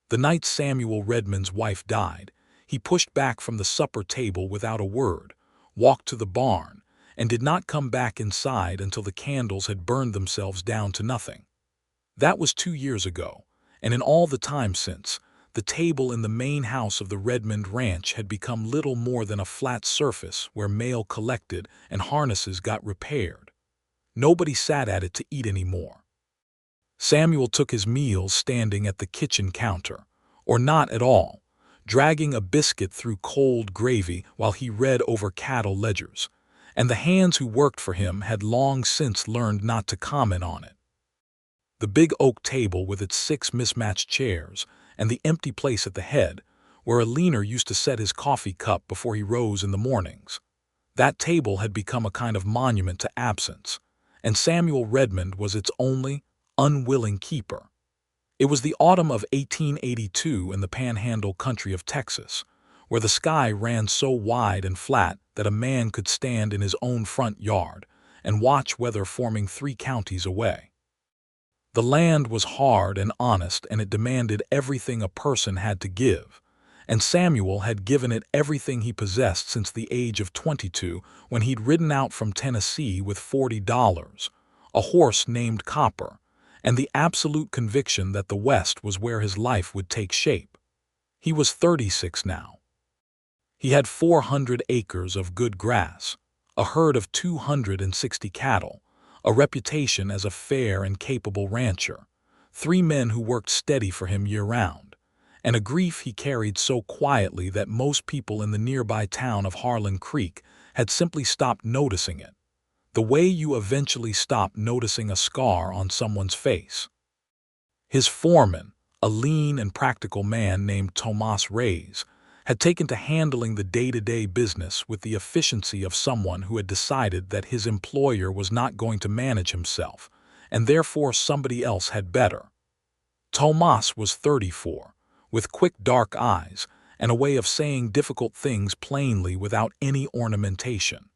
The night Samuel Redmond's wife died, he pushed back from the supper table without a word, walked to the barn, and did not come back inside until the candles had burned themselves down to nothing. That was 2 years ago, and in all the time since, the table in the main house of the Redmond ranch had become little more than a flat surface where mail collected and harnesses got repaired. Nobody sat at it to eat anymore. Samuel took his meals standing at the kitchen counter, or not at all, dragging a biscuit through cold gravy while he read over cattle ledgers, and the hands who worked for him had long since learned not to comment on it. The big oak table with its 6 mismatched chairs and the empty place at the head, where a leaner used to set his coffee cup before he rose in the mornings. That table had become a kind of monument to absence, and Samuel Redmond was its only, unwilling keeper. It was the autumn of 1882 in the panhandle country of Texas, where the sky ran so wide and flat that a man could stand in his own front yard and watch weather forming 3 counties away. The land was hard and honest, and it demanded everything a person had to give, and Samuel had given it everything he possessed since the age of 22, when he'd ridden out from Tennessee with $40, a horse named Copper, and the absolute conviction that the West was where his life would take shape. He was 36 now. He had 400 acres of good grass, a herd of 260 cattle, a reputation as a fair and capable rancher, 3 men who worked steady for him year-round, and a grief he carried so quietly that most people in the nearby town of Harlan Creek had simply stopped noticing it, the way you eventually stop noticing a scar on someone's face. His foreman, a lean and practical man named Tomas Reyes, had taken to handling the day-to-day business with the efficiency of someone who had decided that his employer was not going to manage himself, and therefore somebody else had better. Tomas was 34, with quick dark eyes and a way of saying difficult things plainly without any ornamentation.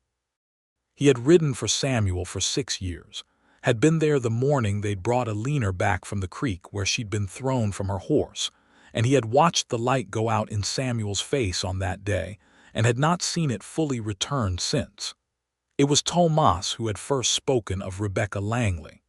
He had ridden for Samuel for 6 years, had been there the morning they'd brought a leaner back from the creek where she'd been thrown from her horse, and he had watched the light go out in Samuel's face on that day and had not seen it fully return since. It was Tomas who had first spoken of Rebecca Langley.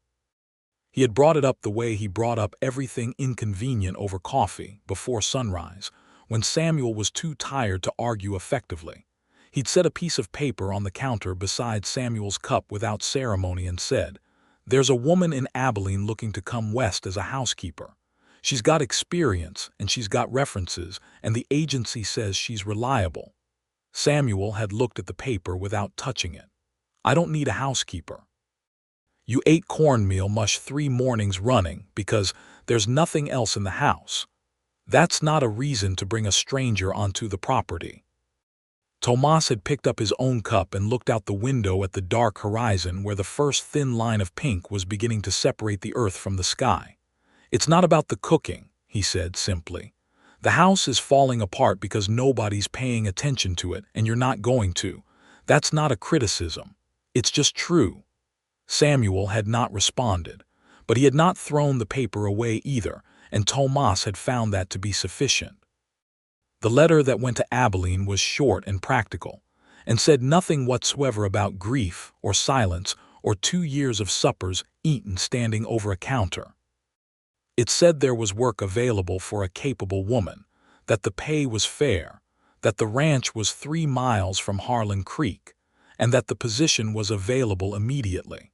He had brought it up the way he brought up everything inconvenient over coffee before sunrise, when Samuel was too tired to argue effectively. He'd set a piece of paper on the counter beside Samuel's cup without ceremony and said, "There's a woman in Abilene looking to come west as a housekeeper. She's got experience, and she's got references, and the agency says she's reliable." Samuel had looked at the paper without touching it. "I don't need a housekeeper. You ate cornmeal mush 3 mornings running because there's nothing else in the house. That's not a reason to bring a stranger onto the property." Tomas had picked up his own cup and looked out the window at the dark horizon where the first thin line of pink was beginning to separate the earth from the sky. "It's not about the cooking," he said simply. "The house is falling apart because nobody's paying attention to it, and you're not going to. That's not a criticism. It's just true." Samuel had not responded, but he had not thrown the paper away either, and Tomas had found that to be sufficient. The letter that went to Abilene was short and practical, and said nothing whatsoever about grief or silence or 2 years of suppers eaten standing over a counter. It said there was work available for a capable woman, that the pay was fair, that the ranch was 3 miles from Harlan Creek, and that the position was available immediately.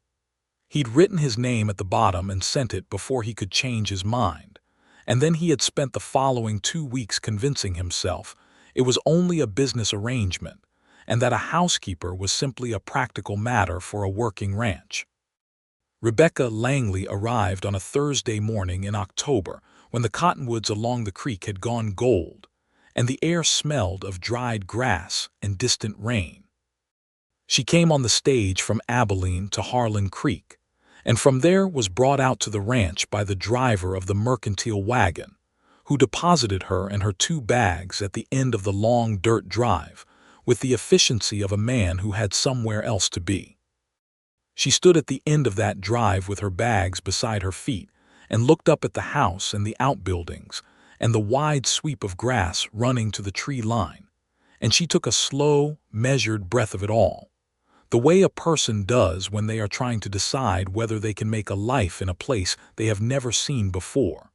He'd written his name at the bottom and sent it before he could change his mind, and then he had spent the following 2 weeks convincing himself it was only a business arrangement, and that a housekeeper was simply a practical matter for a working ranch. Rebecca Langley arrived on a Thursday morning in October when the cottonwoods along the creek had gone gold, and the air smelled of dried grass and distant rain. She came on the stage from Abilene to Harlan Creek, and from there was brought out to the ranch by the driver of the mercantile wagon, who deposited her and her 2 bags at the end of the long dirt drive with the efficiency of a man who had somewhere else to be. She stood at the end of that drive with her bags beside her feet and looked up at the house and the outbuildings and the wide sweep of grass running to the tree line, and she took a slow, measured breath of it all, the way a person does when they are trying to decide whether they can make a life in a place they have never seen before.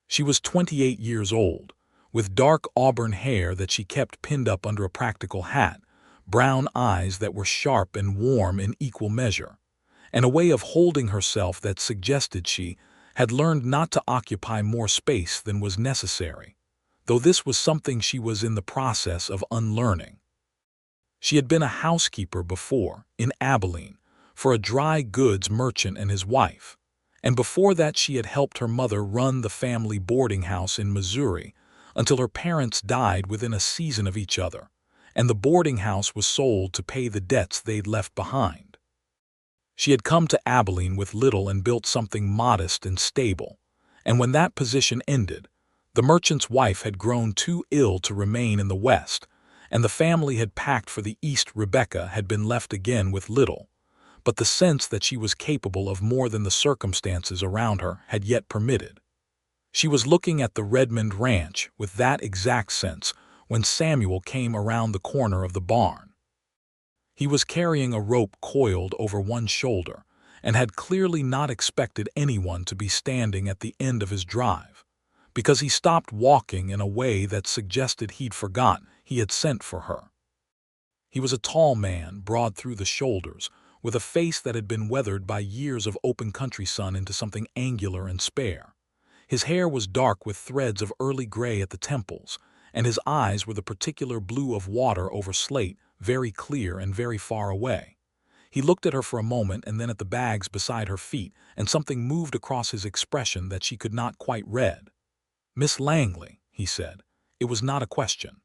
She was 28 years old, with dark auburn hair that she kept pinned up under a practical hat, brown eyes that were sharp and warm in equal measure, and a way of holding herself that suggested she had learned not to occupy more space than was necessary, though this was something she was in the process of unlearning. She had been a housekeeper before, in Abilene, for a dry goods merchant and his wife, and before that she had helped her mother run the family boarding house in Missouri until her parents died within a season of each other, and the boarding house was sold to pay the debts they'd left behind. She had come to Abilene with little and built something modest and stable, and when that position ended, the merchant's wife had grown too ill to remain in the West, and the family had packed for the East. Rebecca had been left again with little, but the sense that she was capable of more than the circumstances around her had yet permitted. She was looking at the Redmond ranch with that exact sense when Samuel came around the corner of the barn. He was carrying a rope coiled over one shoulder and had clearly not expected anyone to be standing at the end of his drive, because he stopped walking in a way that suggested he'd forgotten he had sent for her. He was a tall man, broad through the shoulders, with a face that had been weathered by years of open country sun into something angular and spare. His hair was dark with threads of early gray at the temples, and his eyes were the particular blue of water over slate, very clear and very far away. He looked at her for a moment and then at the bags beside her feet, and something moved across his expression that she could not quite read. "Miss Langley," he said. It was not a question.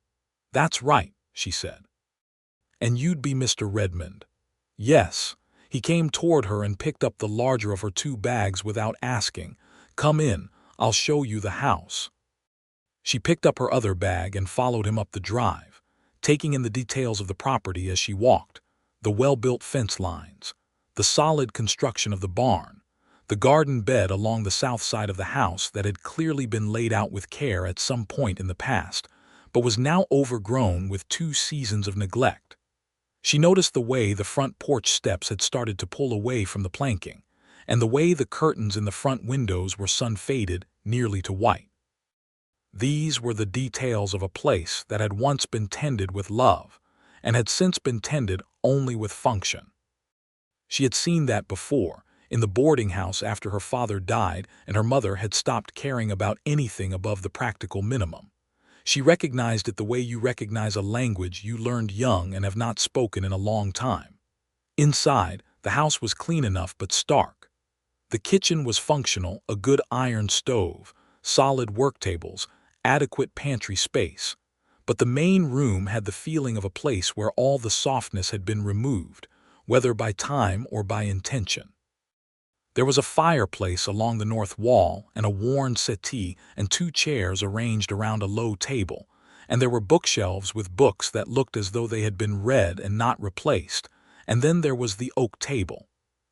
"That's right," she said. "And you'd be Mr. Redmond." "Yes." He came toward her and picked up the larger of her two bags without asking. "Come in, I'll show you the house." She picked up her other bag and followed him up the drive, taking in the details of the property as she walked: the well-built fence lines, the solid construction of the barn, the garden bed along the south side of the house that had clearly been laid out with care at some point in the past, but was now overgrown with 2 seasons of neglect. She noticed the way the front porch steps had started to pull away from the planking, and the way the curtains in the front windows were sun-faded nearly to white. These were the details of a place that had once been tended with love, and had since been tended only with function. She had seen that before, in the boarding house after her father died and her mother had stopped caring about anything above the practical minimum. She recognized it the way you recognize a language you learned young and have not spoken in a long time. Inside, the house was clean enough but stark. The kitchen was functional, a good iron stove, solid work tables, adequate pantry space. But the main room had the feeling of a place where all the softness had been removed, whether by time or by intention. There was a fireplace along the north wall and a worn settee and 2 chairs arranged around a low table, and there were bookshelves with books that looked as though they had been read and not replaced, and then there was the oak table.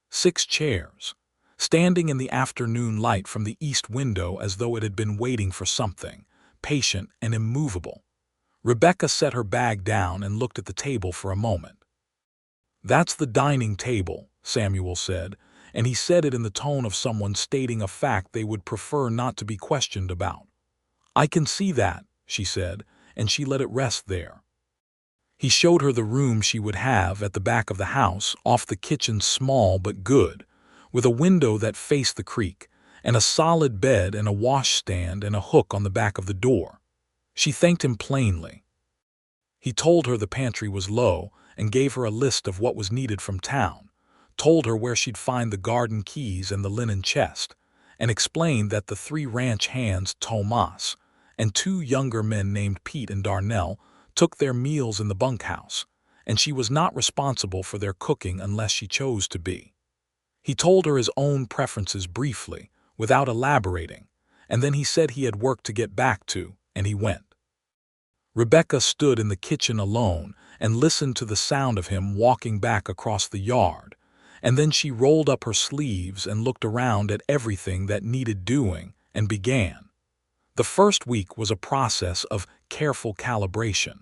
6 chairs, standing in the afternoon light from the east window as though it had been waiting for something, patient and immovable. Rebecca set her bag down and looked at the table for a moment. "That's the dining table," Samuel said, and he said it in the tone of someone stating a fact they would prefer not to be questioned about. "I can see that," she said, and she let it rest there. He showed her the room she would have at the back of the house, off the kitchen, small but good, with a window that faced the creek, and a solid bed and a washstand and a hook on the back of the door. She thanked him plainly. He told her the pantry was low and gave her a list of what was needed from town, told her where she'd find the garden keys and the linen chest, and explained that the 3 ranch hands, Tomas, and 2 younger men named Pete and Darnell, took their meals in the bunkhouse, and she was not responsible for their cooking unless she chose to be. He told her his own preferences briefly, without elaborating, and then he said he had work to get back to, and he went. Rebecca stood in the kitchen alone and listened to the sound of him walking back across the yard, and then she rolled up her sleeves and looked around at everything that needed doing and began. The first week was a process of careful calibration.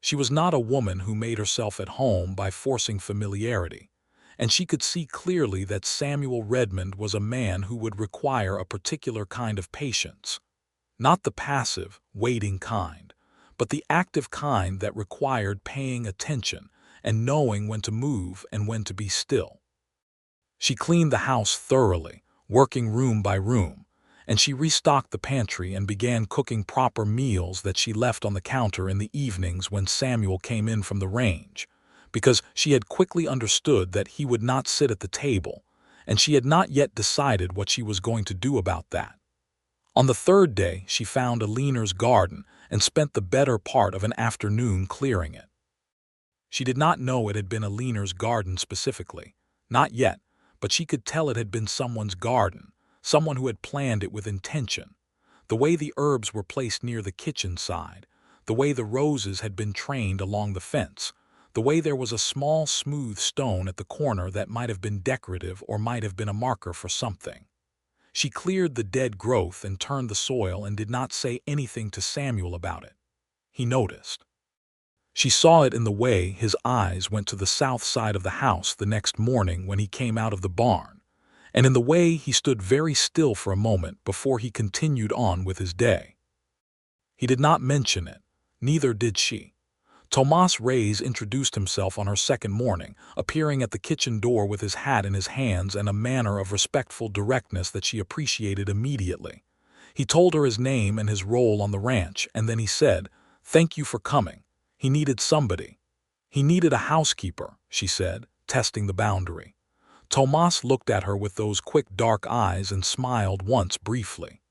She was not a woman who made herself at home by forcing familiarity, and she could see clearly that Samuel Redmond was a man who would require a particular kind of patience. Not the passive, waiting kind, but the active kind that required paying attention and knowing when to move and when to be still. She cleaned the house thoroughly, working room by room, and she restocked the pantry and began cooking proper meals that she left on the counter in the evenings when Samuel came in from the range, because she had quickly understood that he would not sit at the table, and she had not yet decided what she was going to do about that. On the third day, she found Aline's garden and spent the better part of an afternoon clearing it. She did not know it had been Aline's garden specifically, not yet, but she could tell it had been someone's garden, someone who had planned it with intention. The way the herbs were placed near the kitchen side, the way the roses had been trained along the fence, the way there was a small smooth stone at the corner that might have been decorative or might have been a marker for something. She cleared the dead growth and turned the soil and did not say anything to Samuel about it. He noticed. She saw it in the way his eyes went to the south side of the house the next morning when he came out of the barn, and in the way he stood very still for a moment before he continued on with his day. He did not mention it, neither did she. Tomas Reyes introduced himself on her second morning, appearing at the kitchen door with his hat in his hands and a manner of respectful directness that she appreciated immediately. He told her his name and his role on the ranch, and then he said, "Thank you for coming." He needed somebody. He needed a housekeeper, she said, testing the boundary. Tomas looked at her with those quick dark eyes and smiled once briefly.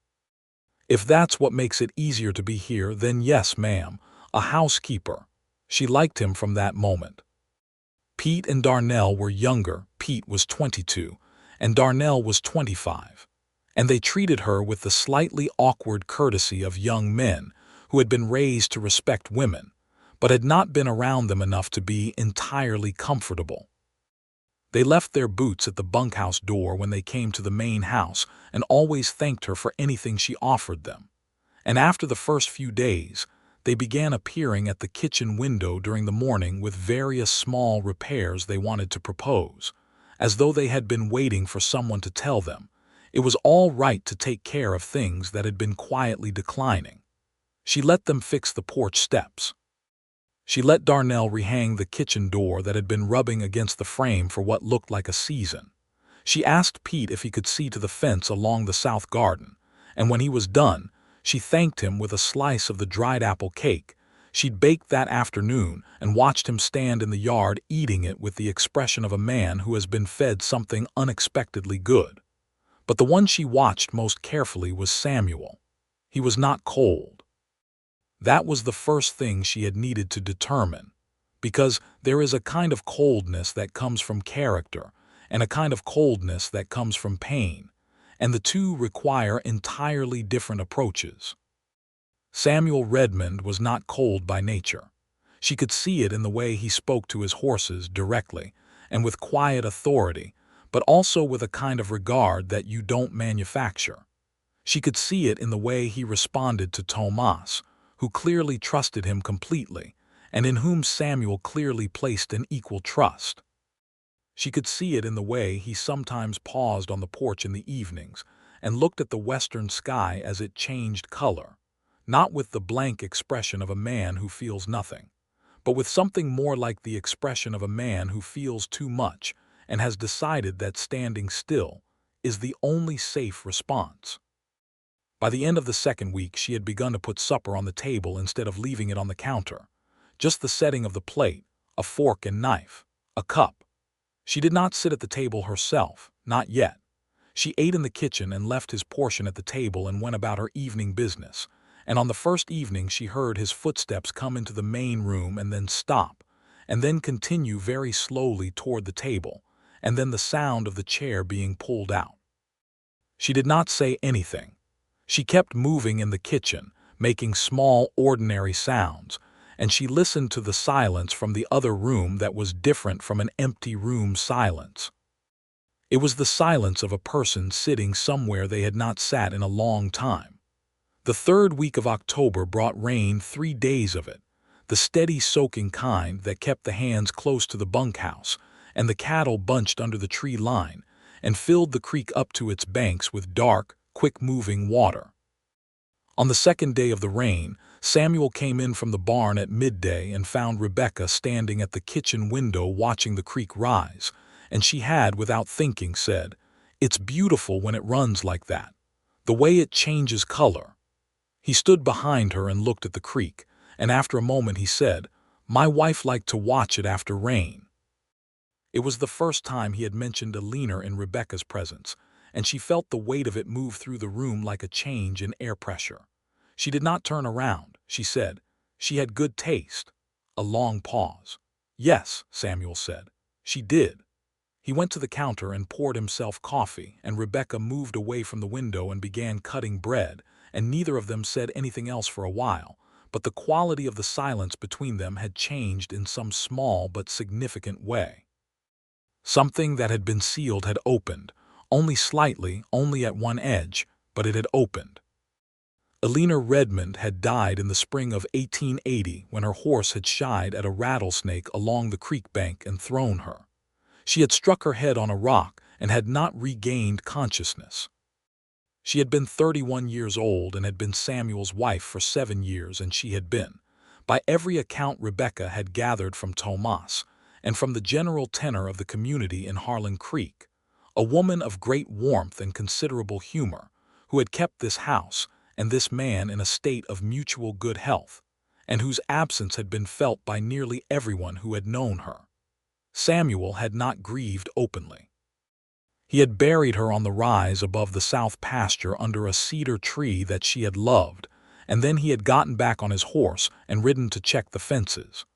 "If that's what makes it easier to be here, then yes, ma'am, a housekeeper." She liked him from that moment. Pete and Darnell were younger. Pete was 22, and Darnell was 25, and they treated her with the slightly awkward courtesy of young men who had been raised to respect women, but had not been around them enough to be entirely comfortable. They left their boots at the bunkhouse door when they came to the main house and always thanked her for anything she offered them. And after the first few days, they began appearing at the kitchen window during the morning with various small repairs they wanted to propose, as though they had been waiting for someone to tell them it was all right to take care of things that had been quietly declining. She let them fix the porch steps. She let Darnell rehang the kitchen door that had been rubbing against the frame for what looked like a season. She asked Pete if he could see to the fence along the south garden, and when he was done, she thanked him with a slice of the dried apple cake she'd baked that afternoon and watched him stand in the yard eating it with the expression of a man who has been fed something unexpectedly good. But the one she watched most carefully was Samuel. He was not cold. That was the first thing she had needed to determine, because there is a kind of coldness that comes from character and a kind of coldness that comes from pain, and the two require entirely different approaches. Samuel Redmond was not cold by nature. She could see it in the way he spoke to his horses directly and with quiet authority, but also with a kind of regard that you don't manufacture. She could see it in the way he responded to Tomas, who clearly trusted him completely, and in whom Samuel clearly placed an equal trust. She could see it in the way he sometimes paused on the porch in the evenings and looked at the western sky as it changed color, not with the blank expression of a man who feels nothing, but with something more like the expression of a man who feels too much and has decided that standing still is the only safe response. By the end of the second week, she had begun to put supper on the table instead of leaving it on the counter. Just the setting of the plate, a fork and knife, a cup. She did not sit at the table herself, not yet. She ate in the kitchen and left his portion at the table and went about her evening business. And on the first evening she heard his footsteps come into the main room and then stop, and then continue very slowly toward the table, and then the sound of the chair being pulled out. She did not say anything. She kept moving in the kitchen, making small, ordinary sounds, and she listened to the silence from the other room that was different from an empty room silence. It was the silence of a person sitting somewhere they had not sat in a long time. The third week of October brought rain 3 days of it, the steady soaking kind that kept the hands close to the bunkhouse and the cattle bunched under the tree line and filled the creek up to its banks with dark, quick-moving water. On the second day of the rain, Samuel came in from the barn at midday and found Rebecca standing at the kitchen window watching the creek rise, and she had, without thinking, said, "It's beautiful when it runs like that. The way it changes color." He stood behind her and looked at the creek, and after a moment he said, "My wife liked to watch it after rain." It was the first time he had mentioned a leaner in Rebecca's presence, and she felt the weight of it move through the room like a change in air pressure. She did not turn around. She said, "She had good taste." A long pause. "Yes," Samuel said, "she did." He went to the counter and poured himself coffee, and Rebecca moved away from the window and began cutting bread, and neither of them said anything else for a while, but the quality of the silence between them had changed in some small but significant way. Something that had been sealed had opened, only slightly, only at one edge, but it had opened. Redmond had died in the spring of 1880 when her horse had shied at a rattlesnake along the creek bank and thrown her. She had struck her head on a rock and had not regained consciousness. She had been 31 years old and had been Samuel's wife for 7 years, and she had been, by every account Rebecca had gathered from Tomas, and from the general tenor of the community in Harlan Creek, a woman of great warmth and considerable humor, who had kept this house and this man in a state of mutual good health, and whose absence had been felt by nearly everyone who had known her. Samuel had not grieved openly. He had buried her on the rise above the south pasture under a cedar tree that she had loved, and then he had gotten back on his horse and ridden to check the fences.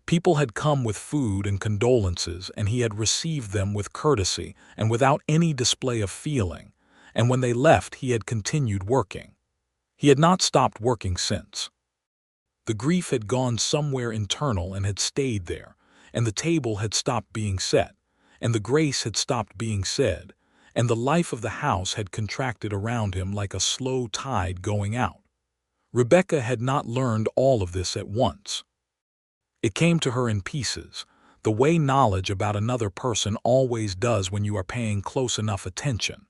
People had come with food and condolences, and he had received them with courtesy and without any display of feeling, and when they left he had continued working. He had not stopped working since. The grief had gone somewhere internal and had stayed there, and the table had stopped being set, and the grace had stopped being said, and the life of the house had contracted around him like a slow tide going out. Rebecca had not learned all of this at once. It came to her in pieces, the way knowledge about another person always does when you are paying close enough attention.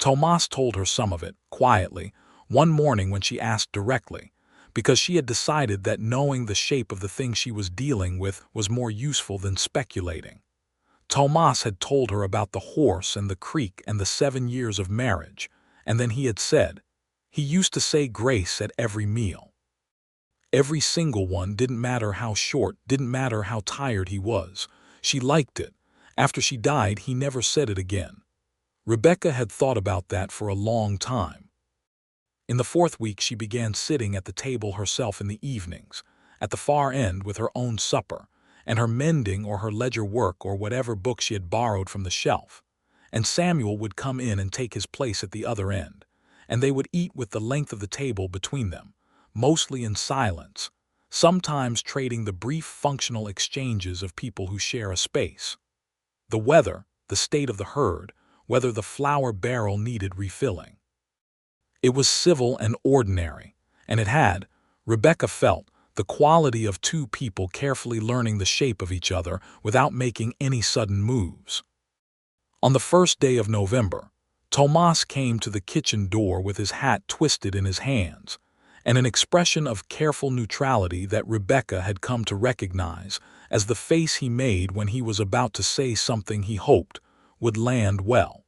Tomas told her some of it, quietly, one morning when she asked directly, because she had decided that knowing the shape of the thing she was dealing with was more useful than speculating. Tomas had told her about the horse and the creek and the 7 years of marriage, and then he had said, he used to say grace at every meal. Every single one, didn't matter how short, didn't matter how tired he was. She liked it. After she died, he never said it again. Rebecca had thought about that for a long time. In the 4th week she began sitting at the table herself in the evenings, at the far end with her own supper, and her mending or her ledger work or whatever book she had borrowed from the shelf, and Samuel would come in and take his place at the other end, and they would eat with the length of the table between them, mostly in silence, sometimes trading the brief functional exchanges of people who share a space. The weather, the state of the herd, whether the flour barrel needed refilling. It was civil and ordinary, and it had, Rebecca felt, the quality of two people carefully learning the shape of each other without making any sudden moves. On the first day of November, Tomas came to the kitchen door with his hat twisted in his hands, and an expression of careful neutrality that Rebecca had come to recognize as the face he made when he was about to say something he hoped would land well.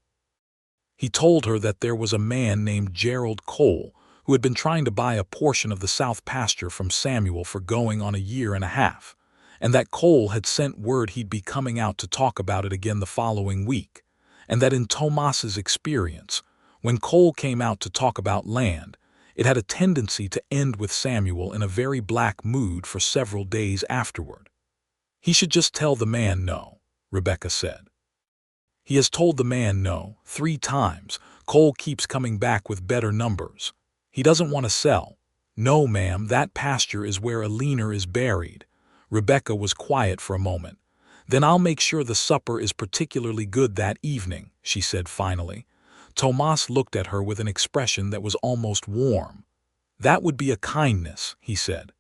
He told her that there was a man named Gerald Cole who had been trying to buy a portion of the south pasture from Samuel for going on a year and a half, and that Cole had sent word he'd be coming out to talk about it again the following week, and that in Tomas's experience, when Cole came out to talk about land, it had a tendency to end with Samuel in a very black mood for several days afterward. He should just tell the man no, Rebecca said. He has told the man no 3 times. Cole keeps coming back with better numbers. He doesn't want to sell. No, ma'am, that pasture is where a leaner is buried. Rebecca was quiet for a moment. Then I'll make sure the supper is particularly good that evening, she said finally. Tomas looked at her with an expression that was almost warm. "That would be a kindness," he said.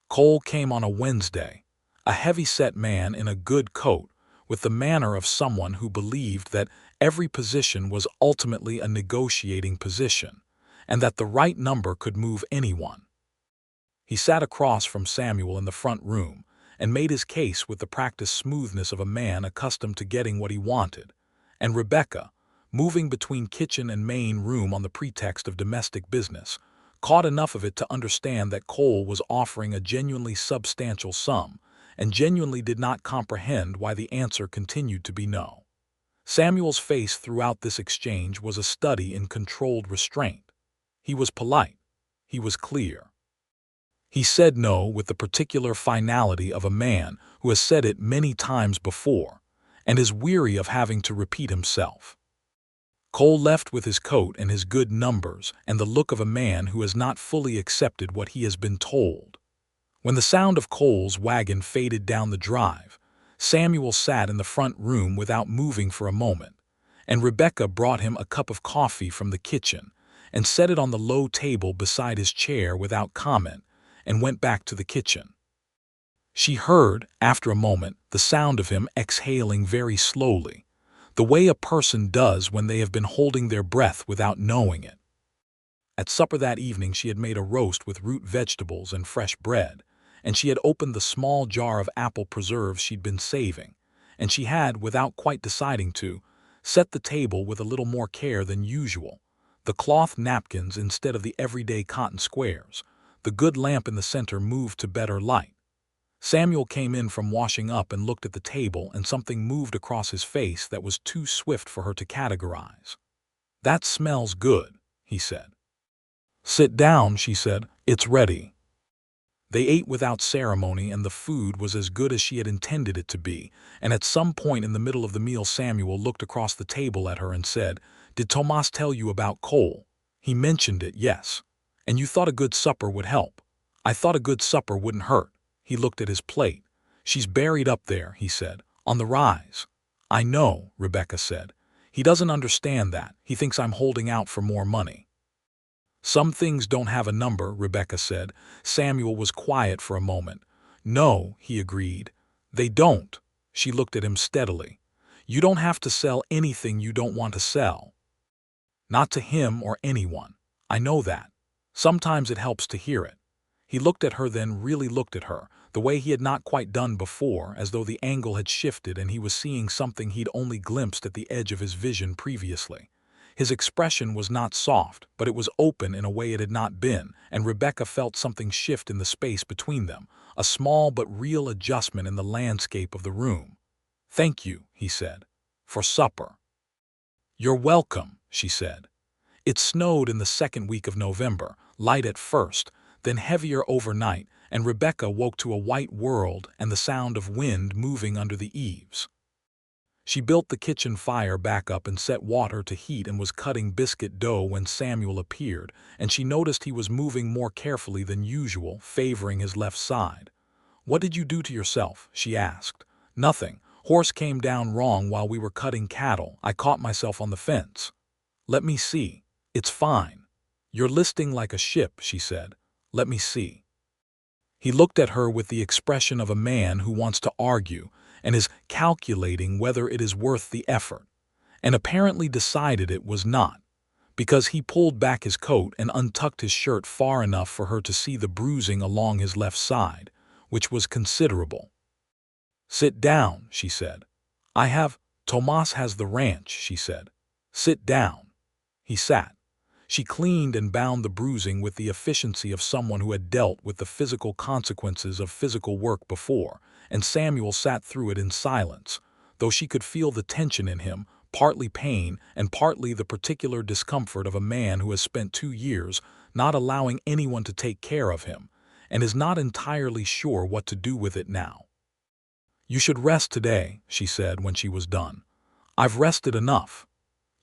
Cole came on a Wednesday, a heavy-set man in a good coat, with the manner of someone who believed that every position was ultimately a negotiating position, and that the right number could move anyone. He sat across from Samuel in the front room and made his case with the practiced smoothness of a man accustomed to getting what he wanted, and Rebecca, moving between kitchen and main room on the pretext of domestic business, caught enough of it to understand that Cole was offering a genuinely substantial sum, and genuinely did not comprehend why the answer continued to be no. Samuel's face throughout this exchange was a study in controlled restraint. He was polite. He was clear. He said no with the particular finality of a man who has said it many times before, and is weary of having to repeat himself. Cole left with his coat and his good numbers and the look of a man who has not fully accepted what he has been told. When the sound of Cole's wagon faded down the drive, Samuel sat in the front room without moving for a moment, and Rebecca brought him a cup of coffee from the kitchen and set it on the low table beside his chair without comment, and went back to the kitchen. She heard, after a moment, the sound of him exhaling very slowly, the way a person does when they have been holding their breath without knowing it. At supper that evening she had made a roast with root vegetables and fresh bread, and she had opened the small jar of apple preserves she'd been saving, and she had, without quite deciding to, set the table with a little more care than usual, the cloth napkins instead of the everyday cotton squares, the good lamp in the center moved to better light. Samuel came in from washing up and looked at the table, and something moved across his face that was too swift for her to categorize. "That smells good," he said. "Sit down," she said. "It's ready." They ate without ceremony, and the food was as good as she had intended it to be, and at some point in the middle of the meal Samuel looked across the table at her and said, "Did Tomas tell you about Cole?" "He mentioned it, yes. And you thought a good supper would help." "I thought a good supper wouldn't hurt." He looked at his plate. "She's buried up there," he said, "on the rise." "I know," Rebecca said. "He doesn't understand that. He thinks I'm holding out for more money." "Some things don't have a number," Rebecca said. Samuel was quiet for a moment. "No," he agreed. "They don't." She looked at him steadily. "You don't have to sell anything you don't want to sell." "Not to him or anyone. I know that. Sometimes it helps to hear it." He looked at her, then really looked at her, the way he had not quite done before, as though the angle had shifted and he was seeing something he'd only glimpsed at the edge of his vision previously. His expression was not soft, but it was open in a way it had not been, and Rebecca felt something shift in the space between them, a small but real adjustment in the landscape of the room. "Thank you," he said, "for supper." "You're welcome," she said. It snowed in the second week of November, light at first, then heavier overnight, and Rebecca woke to a white world and the sound of wind moving under the eaves. She built the kitchen fire back up and set water to heat and was cutting biscuit dough when Samuel appeared, and she noticed he was moving more carefully than usual, favoring his left side. "What did you do to yourself?" she asked. "Nothing. Horse came down wrong while we were cutting cattle. I caught myself on the fence." "Let me see." "It's fine." "You're listing like a ship," she said. "Let me see." He looked at her with the expression of a man who wants to argue and is calculating whether it is worth the effort, and apparently decided it was not, because he pulled back his coat and untucked his shirt far enough for her to see the bruising along his left side, which was considerable. "Sit down," she said. Tomas has the ranch," she said. "Sit down." He sat. She cleaned and bound the bruising with the efficiency of someone who had dealt with the physical consequences of physical work before, and Samuel sat through it in silence, though she could feel the tension in him, partly pain and partly the particular discomfort of a man who has spent 2 years not allowing anyone to take care of him, and is not entirely sure what to do with it now. "You should rest today," she said when she was done. "I've rested enough."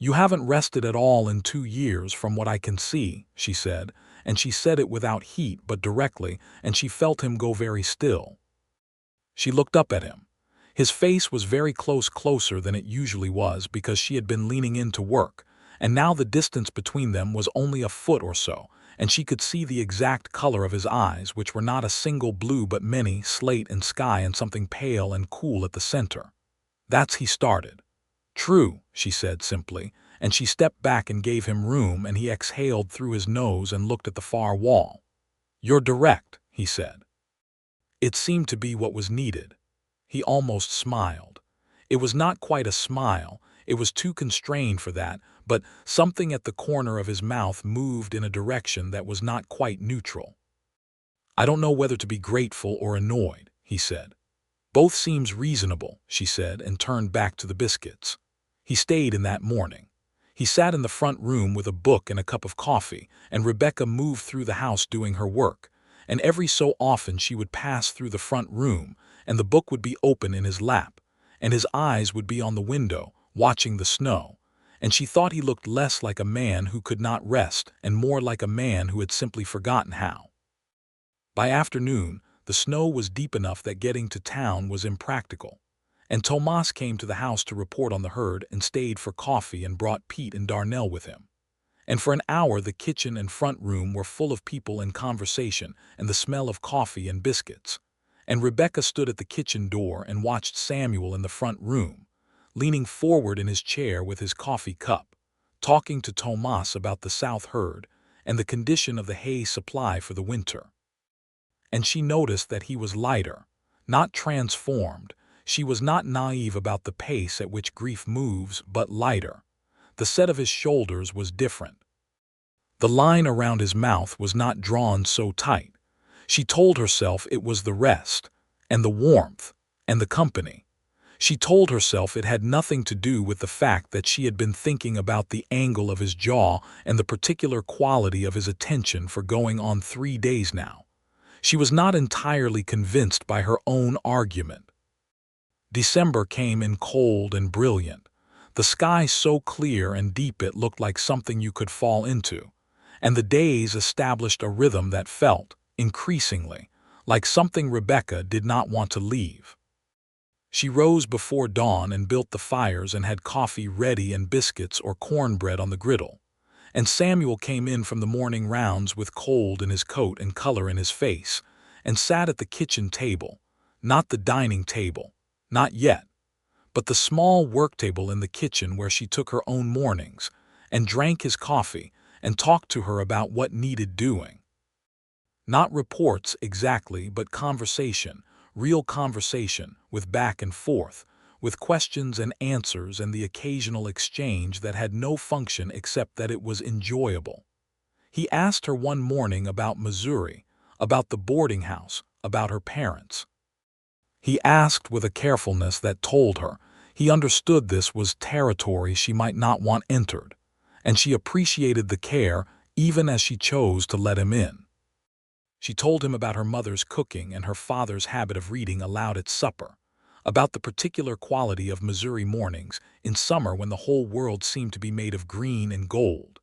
"You haven't rested at all in 2 years from what I can see," she said, and she said it without heat but directly, and she felt him go very still. She looked up at him. His face was very closer than it usually was because she had been leaning in to work, and now the distance between them was only a foot or so, and she could see the exact color of his eyes, which were not a single blue but many, slate and sky and something pale and cool at the center. That's he started. True, she said simply, and she stepped back and gave him room, and he exhaled through his nose and looked at the far wall. You're direct, he said. It seemed to be what was needed. He almost smiled. It was not quite a smile, it was too constrained for that, but something at the corner of his mouth moved in a direction that was not quite neutral. I don't know whether to be grateful or annoyed, he said. Both seems reasonable, she said, and turned back to the biscuits. He stayed in that morning. He sat in the front room with a book and a cup of coffee, and Rebecca moved through the house doing her work, and every so often she would pass through the front room, and the book would be open in his lap, and his eyes would be on the window, watching the snow, and she thought he looked less like a man who could not rest and more like a man who had simply forgotten how. By afternoon, the snow was deep enough that getting to town was impractical, and Tomas came to the house to report on the herd and stayed for coffee and brought Pete and Darnell with him. And for an hour the kitchen and front room were full of people and conversation and the smell of coffee and biscuits. And Rebecca stood at the kitchen door and watched Samuel in the front room, leaning forward in his chair with his coffee cup, talking to Tomas about the South herd and the condition of the hay supply for the winter. And she noticed that he was lighter, not transformed. She was not naive about the pace at which grief moves, but lighter. The set of his shoulders was different. The line around his mouth was not drawn so tight. She told herself it was the rest, and the warmth, and the company. She told herself it had nothing to do with the fact that she had been thinking about the angle of his jaw and the particular quality of his attention for going on 3 days now. She was not entirely convinced by her own argument. December came in cold and brilliant, the sky so clear and deep it looked like something you could fall into, and the days established a rhythm that felt, increasingly, like something Rebecca did not want to leave. She rose before dawn and built the fires and had coffee ready and biscuits or cornbread on the griddle, and Samuel came in from the morning rounds with cold in his coat and color in his face, and sat at the kitchen table, not the dining table, not yet, but the small work table in the kitchen where she took her own mornings, and drank his coffee and talked to her about what needed doing. Not reports exactly, but conversation, real conversation, with back and forth, with questions and answers and the occasional exchange that had no function except that it was enjoyable. He asked her one morning about Missouri, about the boarding house, about her parents. He asked with a carefulness that told her he understood this was territory she might not want entered, and she appreciated the care even as she chose to let him in. She told him about her mother's cooking and her father's habit of reading aloud at supper, about the particular quality of Missouri mornings in summer when the whole world seemed to be made of green and gold,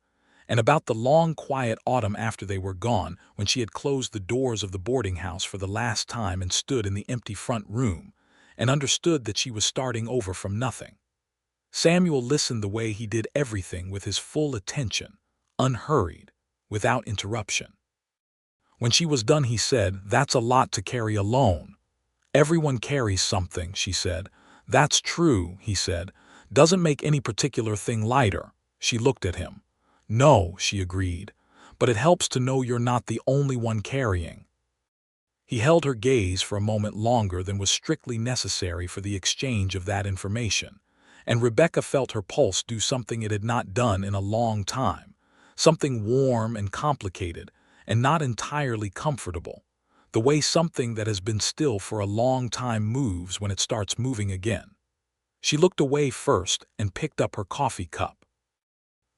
and about the long quiet autumn after they were gone when she had closed the doors of the boarding house for the last time and stood in the empty front room and understood that she was starting over from nothing. Samuel listened the way he did everything, with his full attention, unhurried, without interruption. When she was done he said, "That's a lot to carry alone." "Everyone carries something," she said. "That's true," he said. "Doesn't make any particular thing lighter." She looked at him. "No," she agreed, "but it helps to know you're not the only one carrying." He held her gaze for a moment longer than was strictly necessary for the exchange of that information, and Rebecca felt her pulse do something it had not done in a long time, something warm and complicated and not entirely comfortable, the way something that has been still for a long time moves when it starts moving again. She looked away first and picked up her coffee cup.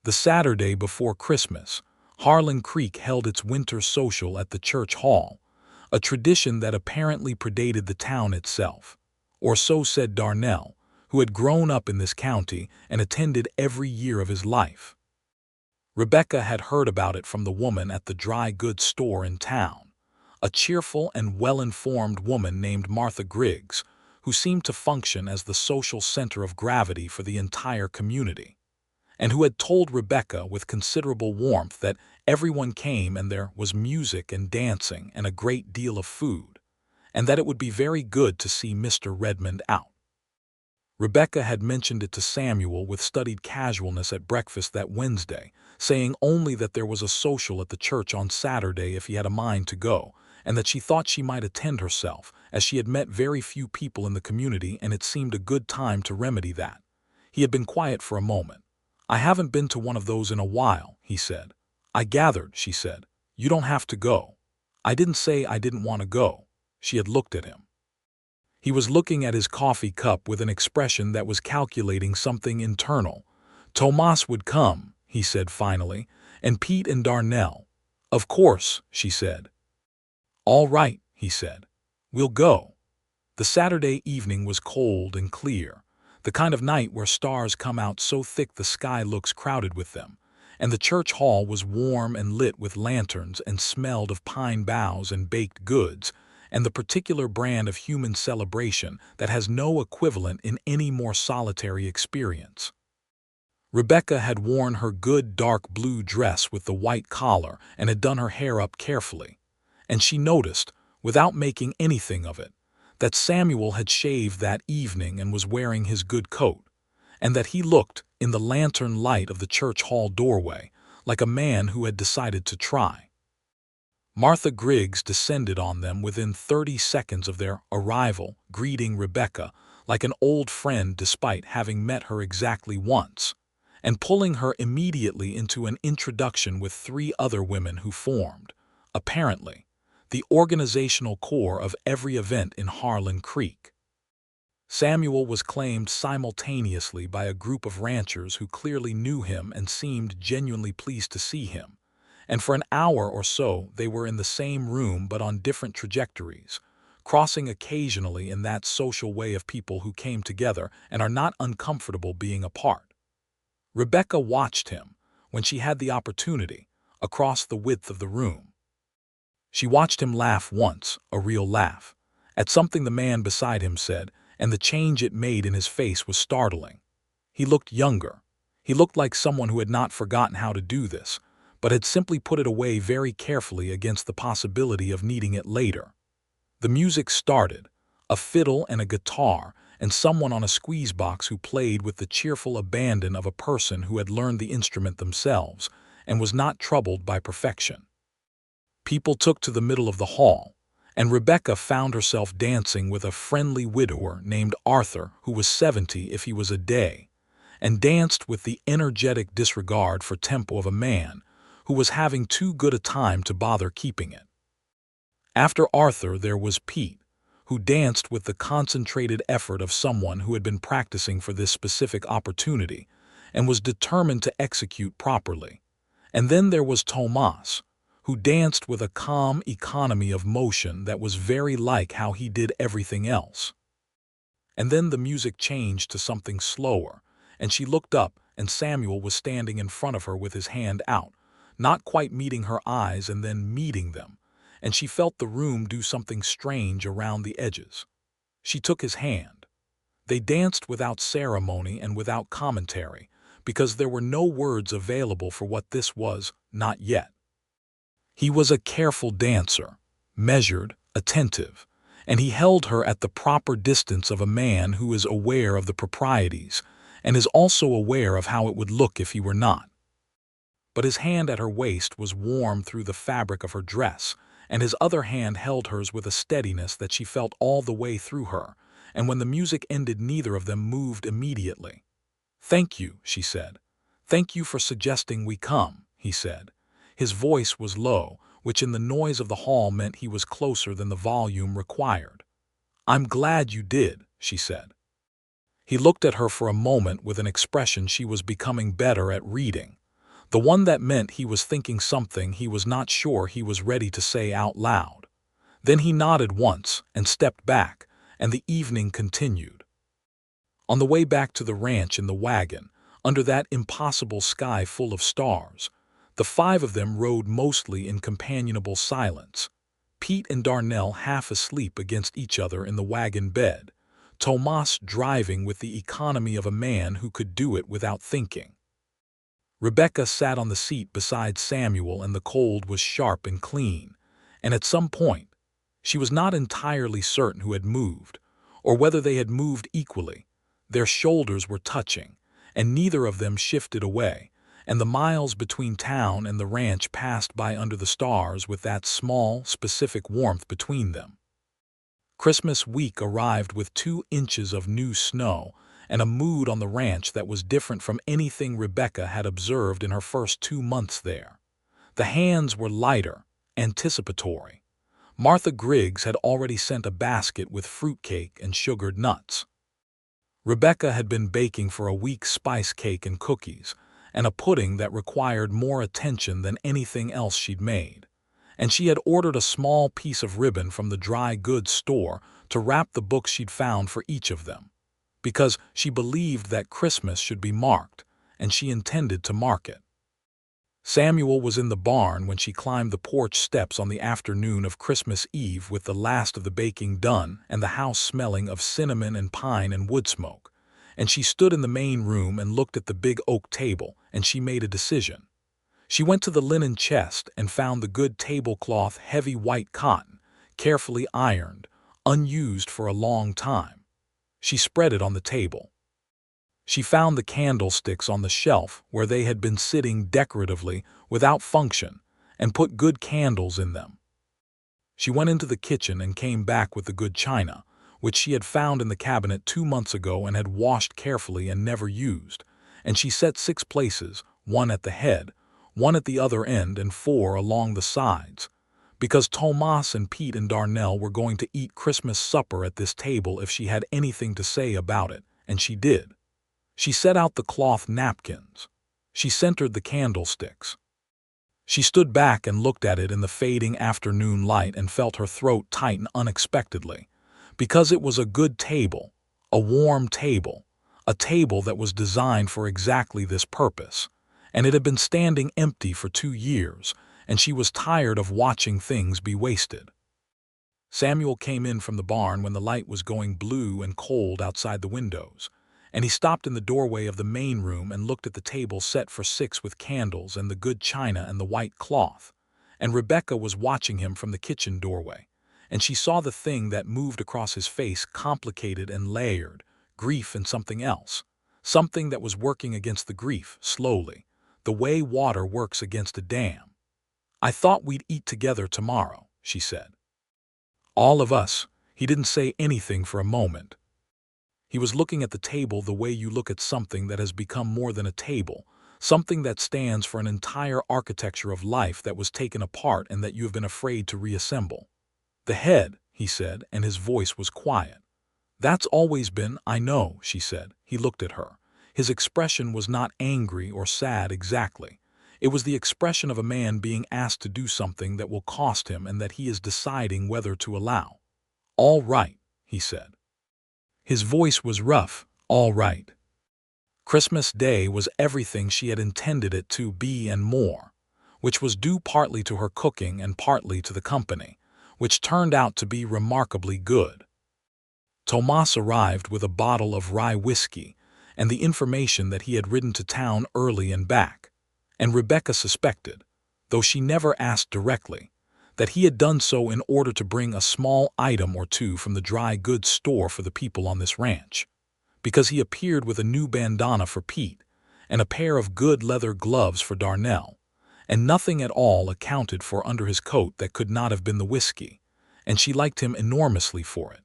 The Saturday before Christmas, Harlan Creek held its winter social at the church hall, a tradition that apparently predated the town itself, or so said Darnell, who had grown up in this county and attended every year of his life. Rebecca had heard about it from the woman at the dry goods store in town, a cheerful and well-informed woman named Martha Griggs, who seemed to function as the social center of gravity for the entire community, and who had told Rebecca with considerable warmth that everyone came and there was music and dancing and a great deal of food, and that it would be very good to see Mr. Redmond out. Rebecca had mentioned it to Samuel with studied casualness at breakfast that Wednesday, saying only that there was a social at the church on Saturday if he had a mind to go, and that she thought she might attend herself, as she had met very few people in the community and it seemed a good time to remedy that. He had been quiet for a moment. "I haven't been to one of those in a while," he said. "I gathered," she said. "You don't have to go." "I didn't say I didn't want to go." She had looked at him. He was looking at his coffee cup with an expression that was calculating something internal. "Tomas would come," he said finally, "and Pete and Darnell." "Of course," she said. "All right," he said. "We'll go." The Saturday evening was cold and clear, the kind of night where stars come out so thick the sky looks crowded with them, and the church hall was warm and lit with lanterns and smelled of pine boughs and baked goods, and the particular brand of human celebration that has no equivalent in any more solitary experience. Rebecca had worn her good dark blue dress with the white collar and had done her hair up carefully, and she noticed, without making anything of it, that Samuel had shaved that evening and was wearing his good coat, and that he looked, in the lantern light of the church hall doorway, like a man who had decided to try. Martha Griggs descended on them within 30 seconds of their arrival, greeting Rebecca like an old friend despite having met her exactly once, and pulling her immediately into an introduction with 3 other women who formed, apparently, the organizational core of every event in Harlan Creek. Samuel was claimed simultaneously by a group of ranchers who clearly knew him and seemed genuinely pleased to see him, and for an hour or so they were in the same room but on different trajectories, crossing occasionally in that social way of people who came together and are not uncomfortable being apart. Rebecca watched him, when she had the opportunity, across the width of the room. She watched him laugh once, a real laugh, at something the man beside him said, and the change it made in his face was startling. He looked younger. He looked like someone who had not forgotten how to do this, but had simply put it away very carefully against the possibility of needing it later. The music started, a fiddle and a guitar, and someone on a squeeze box who played with the cheerful abandon of a person who had learned the instrument themselves and was not troubled by perfection. People took to the middle of the hall, and Rebecca found herself dancing with a friendly widower named Arthur who was 70 if he was a day, and danced with the energetic disregard for tempo of a man who was having too good a time to bother keeping it. After Arthur there was Pete, who danced with the concentrated effort of someone who had been practicing for this specific opportunity and was determined to execute properly. And then there was Tomas, who danced with a calm economy of motion that was very like how he did everything else. And then the music changed to something slower, and she looked up and Samuel was standing in front of her with his hand out, not quite meeting her eyes and then meeting them, and she felt the room do something strange around the edges. She took his hand. They danced without ceremony and without commentary, because there were no words available for what this was, not yet. He was a careful dancer, measured, attentive, and he held her at the proper distance of a man who is aware of the proprieties and is also aware of how it would look if he were not. But his hand at her waist was warm through the fabric of her dress, and his other hand held hers with a steadiness that she felt all the way through her, and when the music ended neither of them moved immediately. "Thank you," she said. "Thank you for suggesting we come," he said. His voice was low, which in the noise of the hall meant he was closer than the volume required. "I'm glad you did," she said. He looked at her for a moment with an expression she was becoming better at reading, the one that meant he was thinking something he was not sure he was ready to say out loud. Then he nodded once and stepped back, and the evening continued. On the way back to the ranch in the wagon, under that impossible sky full of stars, the 5 of them rode mostly in companionable silence, Pete and Darnell half asleep against each other in the wagon bed, Tomas driving with the economy of a man who could do it without thinking. Rebecca sat on the seat beside Samuel, and the cold was sharp and clean, and at some point, she was not entirely certain who had moved, or whether they had moved equally. Their shoulders were touching, and neither of them shifted away, and the miles between town and the ranch passed by under the stars with that small, specific warmth between them. Christmas week arrived with 2 inches of new snow and a mood on the ranch that was different from anything Rebecca had observed in her first 2 months there. The hands were lighter, anticipatory. Martha Griggs had already sent a basket with fruitcake and sugared nuts. Rebecca had been baking for a week's spice cake and cookies, and a pudding that required more attention than anything else she'd made. And she had ordered a small piece of ribbon from the dry goods store to wrap the books she'd found for each of them, because she believed that Christmas should be marked, and she intended to mark it. Samuel was in the barn when she climbed the porch steps on the afternoon of Christmas Eve with the last of the baking done and the house smelling of cinnamon and pine and wood smoke. And she stood in the main room and looked at the big oak table, and she made a decision. She went to the linen chest and found the good tablecloth, heavy white cotton, carefully ironed, unused for a long time. She spread it on the table. She found the candlesticks on the shelf where they had been sitting decoratively without function, and put good candles in them. She went into the kitchen and came back with the good china, which she had found in the cabinet 2 months ago and had washed carefully and never used, and she set 6 places, 1 at the head, 1 at the other end, and 4 along the sides, because Tomas and Pete and Darnell were going to eat Christmas supper at this table if she had anything to say about it, and she did. She set out the cloth napkins. She centered the candlesticks. She stood back and looked at it in the fading afternoon light and felt her throat tighten unexpectedly, because it was a good table, a warm table, a table that was designed for exactly this purpose, and it had been standing empty for 2 years, and she was tired of watching things be wasted. Samuel came in from the barn when the light was going blue and cold outside the windows, and he stopped in the doorway of the main room and looked at the table set for 6 with candles and the good china and the white cloth, and Rebecca was watching him from the kitchen doorway, and she saw the thing that moved across his face, complicated and layered, grief and something else, something that was working against the grief, slowly, the way water works against a dam. "I thought we'd eat together tomorrow," she said. "All of us." He didn't say anything for a moment. He was looking at the table the way you look at something that has become more than a table, something that stands for an entire architecture of life that was taken apart and that you have been afraid to reassemble. "The head," he said, and his voice was quiet. "That's always been, I know," she said. He looked at her. His expression was not angry or sad exactly. It was the expression of a man being asked to do something that will cost him and that he is deciding whether to allow. "All right," he said. His voice was rough. "All right." Christmas Day was everything she had intended it to be and more, which was due partly to her cooking and partly to the company, which turned out to be remarkably good. Tomas arrived with a bottle of rye whiskey and the information that he had ridden to town early and back, and Rebecca suspected, though she never asked directly, that he had done so in order to bring a small item or two from the dry goods store for the people on this ranch, because he appeared with a new bandana for Pete and a pair of good leather gloves for Darnell, and nothing at all accounted for under his coat that could not have been the whiskey, and she liked him enormously for it.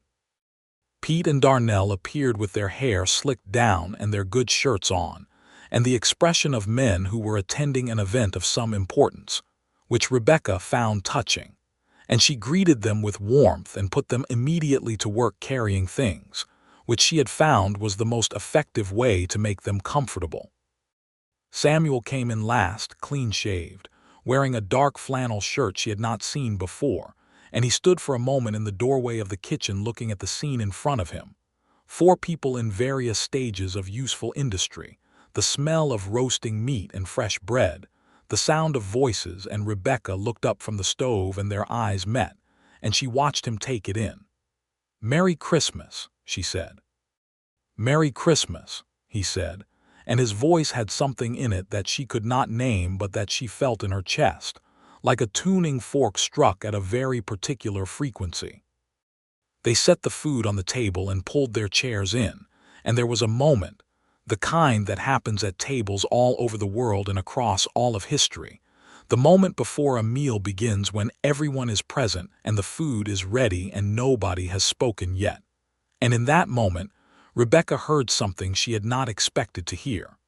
Pete and Darnell appeared with their hair slicked down and their good shirts on, and the expression of men who were attending an event of some importance, which Rebecca found touching, and she greeted them with warmth and put them immediately to work carrying things, which she had found was the most effective way to make them comfortable. Samuel came in last, clean-shaved, wearing a dark flannel shirt she had not seen before, and he stood for a moment in the doorway of the kitchen looking at the scene in front of him. 4 people in various stages of useful industry, the smell of roasting meat and fresh bread, the sound of voices, and Rebecca looked up from the stove and their eyes met, and she watched him take it in. "Merry Christmas," she said. "Merry Christmas," he said, and his voice had something in it that she could not name but that she felt in her chest, like a tuning fork struck at a very particular frequency. They set the food on the table and pulled their chairs in, and there was a moment, the kind that happens at tables all over the world and across all of history, the moment before a meal begins when everyone is present and the food is ready and nobody has spoken yet. And in that moment, Rebecca heard something she had not expected to hear.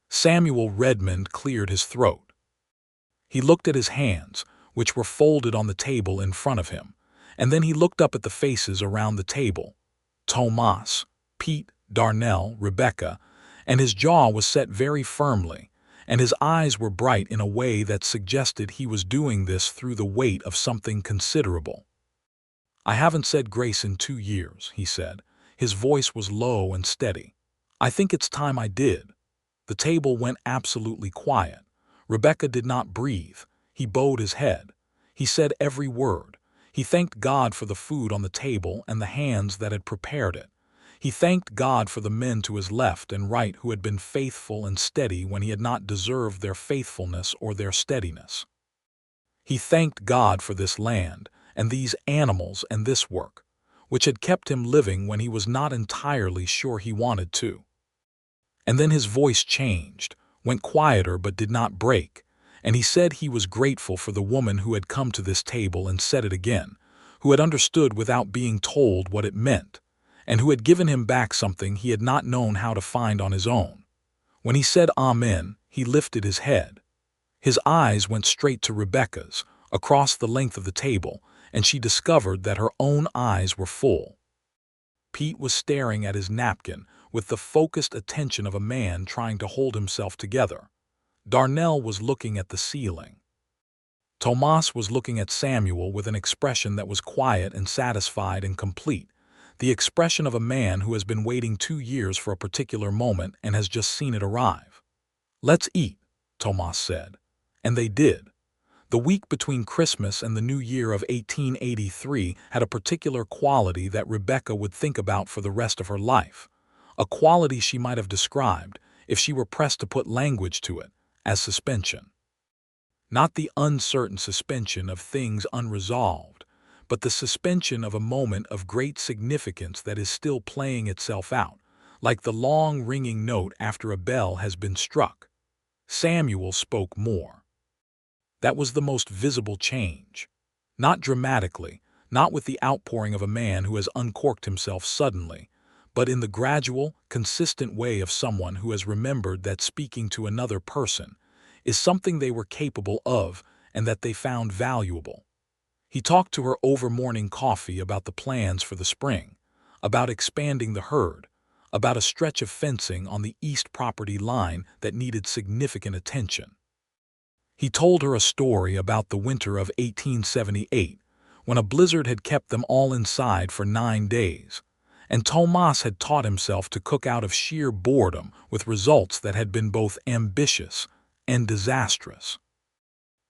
Samuel Redmond cleared his throat. He looked at his hands, which were folded on the table in front of him, and then he looked up at the faces around the table. Tomas, Pete, Darnell, Rebecca, and his jaw was set very firmly, and his eyes were bright in a way that suggested he was doing this through the weight of something considerable. "I haven't said grace in 2 years," he said. His voice was low and steady. "I think it's time I did." The table went absolutely quiet. Rebecca did not breathe. He bowed his head. He said every word. He thanked God for the food on the table and the hands that had prepared it. He thanked God for the men to his left and right who had been faithful and steady when he had not deserved their faithfulness or their steadiness. He thanked God for this land and these animals and this work, which had kept him living when he was not entirely sure he wanted to. And then his voice changed, went quieter but did not break, and he said he was grateful for the woman who had come to this table and said it again, who had understood without being told what it meant, and who had given him back something he had not known how to find on his own. When he said Amen, he lifted his head. His eyes went straight to Rebecca's, across the length of the table, and she discovered that her own eyes were full. Pete was staring at his napkin with the focused attention of a man trying to hold himself together. Darnell was looking at the ceiling. Tomas was looking at Samuel with an expression that was quiet and satisfied and complete, the expression of a man who has been waiting 2 years for a particular moment and has just seen it arrive. "Let's eat," Tomas said. And they did. The week between Christmas and the New Year of 1883 had a particular quality that Rebecca would think about for the rest of her life, a quality she might have described, if she were pressed to put language to it, as suspension. Not the uncertain suspension of things unresolved, but the suspension of a moment of great significance that is still playing itself out, like the long ringing note after a bell has been struck. Samuel spoke more. That was the most visible change. Not dramatically, not with the outpouring of a man who has uncorked himself suddenly, but in the gradual, consistent way of someone who has remembered that speaking to another person is something they were capable of and that they found valuable. He talked to her over morning coffee about the plans for the spring, about expanding the herd, about a stretch of fencing on the east property line that needed significant attention. He told her a story about the winter of 1878, when a blizzard had kept them all inside for 9 days, and Tomas had taught himself to cook out of sheer boredom with results that had been both ambitious and disastrous.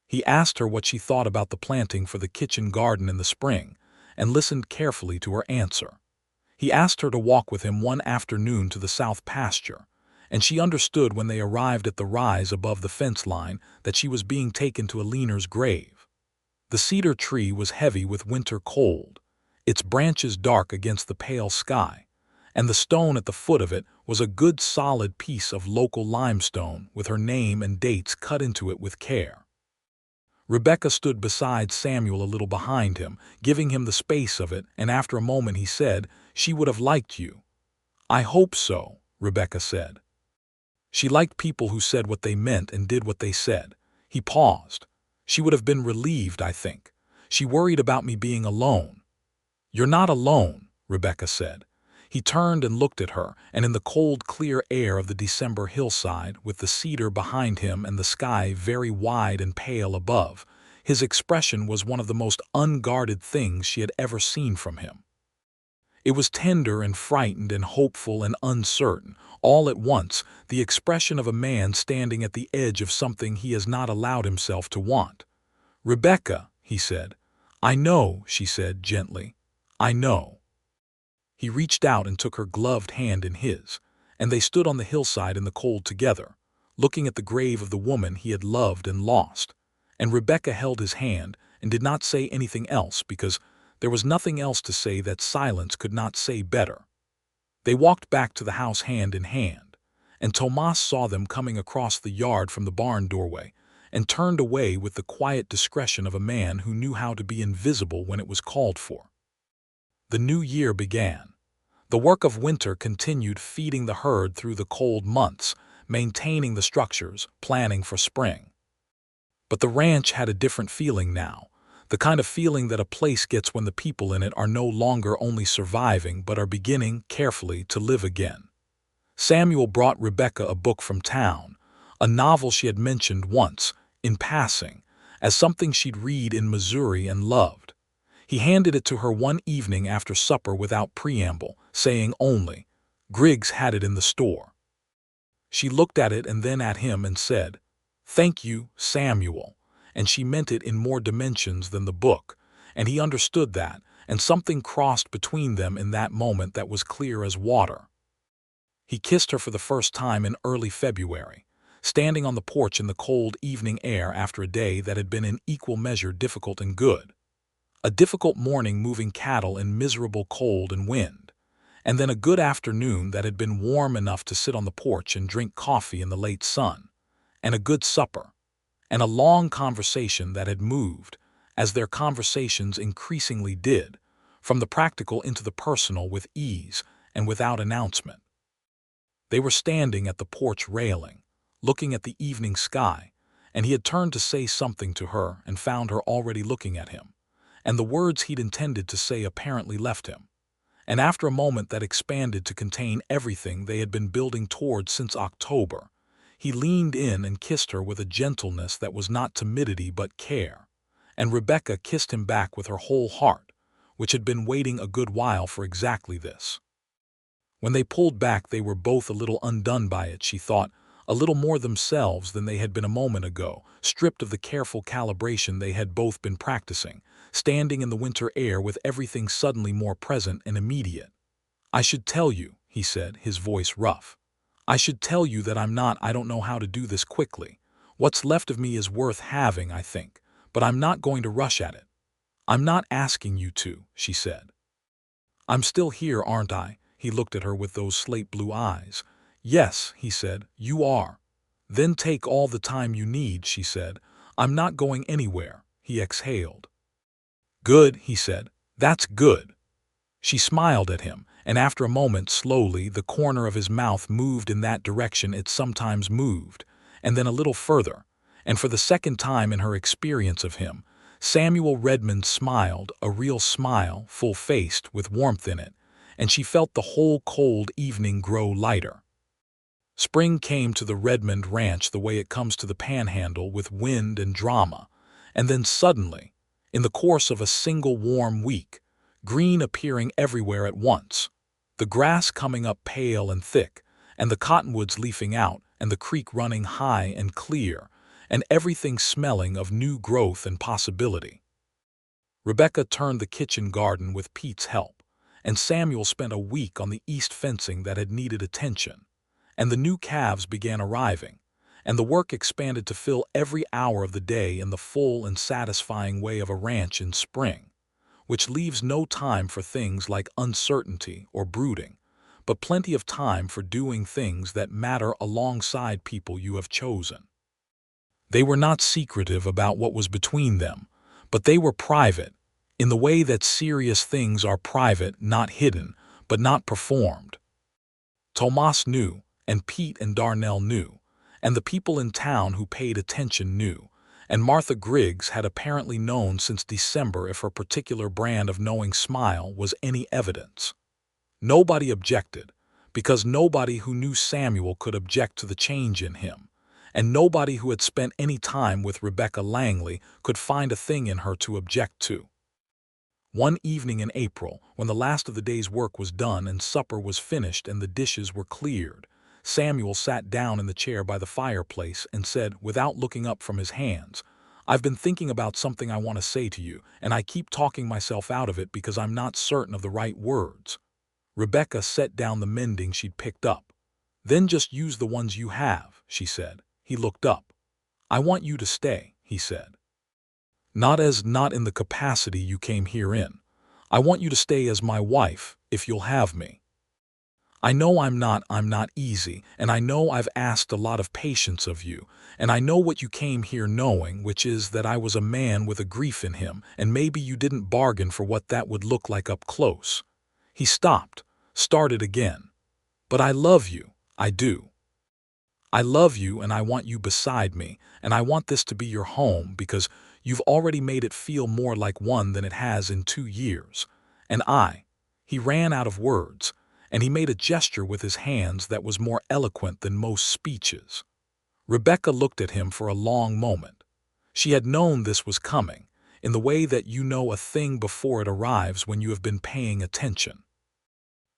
He asked her what she thought about the planting for the kitchen garden in the spring, and listened carefully to her answer. He asked her to walk with him one afternoon to the south pasture, and she understood when they arrived at the rise above the fence line that she was being taken to a leaner's grave. The cedar tree was heavy with winter cold, its branches dark against the pale sky, and the stone at the foot of it was a good solid piece of local limestone with her name and dates cut into it with care. Rebecca stood beside Samuel a little behind him, giving him the space of it, and after a moment he said, "She would have liked you." "I hope so," Rebecca said. She liked people who said what they meant and did what they said. He paused. "She would have been relieved, I think. She worried about me being alone." "You're not alone," Rebecca said. He turned and looked at her, and in the cold, clear air of the December hillside, with the cedar behind him and the sky very wide and pale above, his expression was one of the most unguarded things she had ever seen from him. It was tender and frightened and hopeful and uncertain, all at once, the expression of a man standing at the edge of something he has not allowed himself to want. "Rebecca," he said. "I know," she said gently. "I know." He reached out and took her gloved hand in his, and they stood on the hillside in the cold together, looking at the grave of the woman he had loved and lost. And Rebecca held his hand and did not say anything else because there was nothing else to say that silence could not say better. They walked back to the house hand in hand, and Tomas saw them coming across the yard from the barn doorway and turned away with the quiet discretion of a man who knew how to be invisible when it was called for. The new year began. The work of winter continued, feeding the herd through the cold months, maintaining the structures, planning for spring. But the ranch had a different feeling now, the kind of feeling that a place gets when the people in it are no longer only surviving but are beginning, carefully, to live again. Samuel brought Rebecca a book from town, a novel she had mentioned once, in passing, as something she'd read in Missouri and loved. He handed it to her one evening after supper without preamble, saying only, "Griggs had it in the store." She looked at it and then at him and said, "Thank you, Samuel," and she meant it in more dimensions than the book, and he understood that, and something crossed between them in that moment that was clear as water. He kissed her for the first time in early February, standing on the porch in the cold evening air after a day that had been in equal measure difficult and good. A difficult morning moving cattle in miserable cold and wind, and then a good afternoon that had been warm enough to sit on the porch and drink coffee in the late sun, and a good supper, and a long conversation that had moved, as their conversations increasingly did, from the practical into the personal with ease and without announcement. They were standing at the porch railing, looking at the evening sky, and he had turned to say something to her and found her already looking at him, and the words he'd intended to say apparently left him. And after a moment that expanded to contain everything they had been building towards since October, he leaned in and kissed her with a gentleness that was not timidity but care, and Rebecca kissed him back with her whole heart, which had been waiting a good while for exactly this. When they pulled back, they were both a little undone by it, she thought, a little more themselves than they had been a moment ago, stripped of the careful calibration they had both been practicing, standing in the winter air with everything suddenly more present and immediate. "I should tell you," he said, his voice rough. "I should tell you that I don't know how to do this quickly. What's left of me is worth having, I think, but I'm not going to rush at it." "I'm not asking you to," she said. "I'm still here, aren't I?" He looked at her with those slate blue eyes. "Yes," he said, "you are." "Then take all the time you need," she said. "I'm not going anywhere," he exhaled. "Good," he said. "That's good." She smiled at him, and after a moment, slowly, the corner of his mouth moved in that direction it sometimes moved, and then a little further, and for the second time in her experience of him, Samuel Redmond smiled, a real smile, full-faced, with warmth in it, and she felt the whole cold evening grow lighter. Spring came to the Redmond ranch the way it comes to the panhandle, with wind and drama, and then suddenly, in the course of a single warm week, green appearing everywhere at once, the grass coming up pale and thick, and the cottonwoods leafing out, and the creek running high and clear, and everything smelling of new growth and possibility. Rebecca turned the kitchen garden with Pete's help, and Samuel spent a week on the east fencing that had needed attention, and the new calves began arriving, and the work expanded to fill every hour of the day in the full and satisfying way of a ranch in spring, which leaves no time for things like uncertainty or brooding, but plenty of time for doing things that matter alongside people you have chosen. They were not secretive about what was between them, but they were private, in the way that serious things are private, not hidden, but not performed. Tomas knew, and Pete and Darnell knew, and the people in town who paid attention knew, and Martha Griggs had apparently known since December if her particular brand of knowing smile was any evidence. Nobody objected, because nobody who knew Samuel could object to the change in him, and nobody who had spent any time with Rebecca Langley could find a thing in her to object to. One evening in April, when the last of the day's work was done and supper was finished and the dishes were cleared, Samuel sat down in the chair by the fireplace and said, without looking up from his hands, "I've been thinking about something I want to say to you, and I keep talking myself out of it because I'm not certain of the right words." Rebecca set down the mending she'd picked up. Then just use the ones you have, she said. He looked up. I want you to stay, he said. Not in the capacity you came here in. I want you to stay as my wife, if you'll have me. I know I'm not easy, and I know I've asked a lot of patience of you, and I know what you came here knowing, which is that I was a man with a grief in him, and maybe you didn't bargain for what that would look like up close. He stopped, started again. But I love you, I do. I love you and I want you beside me, and I want this to be your home because you've already made it feel more like one than it has in 2 years. And he ran out of words, and he made a gesture with his hands that was more eloquent than most speeches. Rebecca looked at him for a long moment. She had known this was coming, in the way that you know a thing before it arrives when you have been paying attention.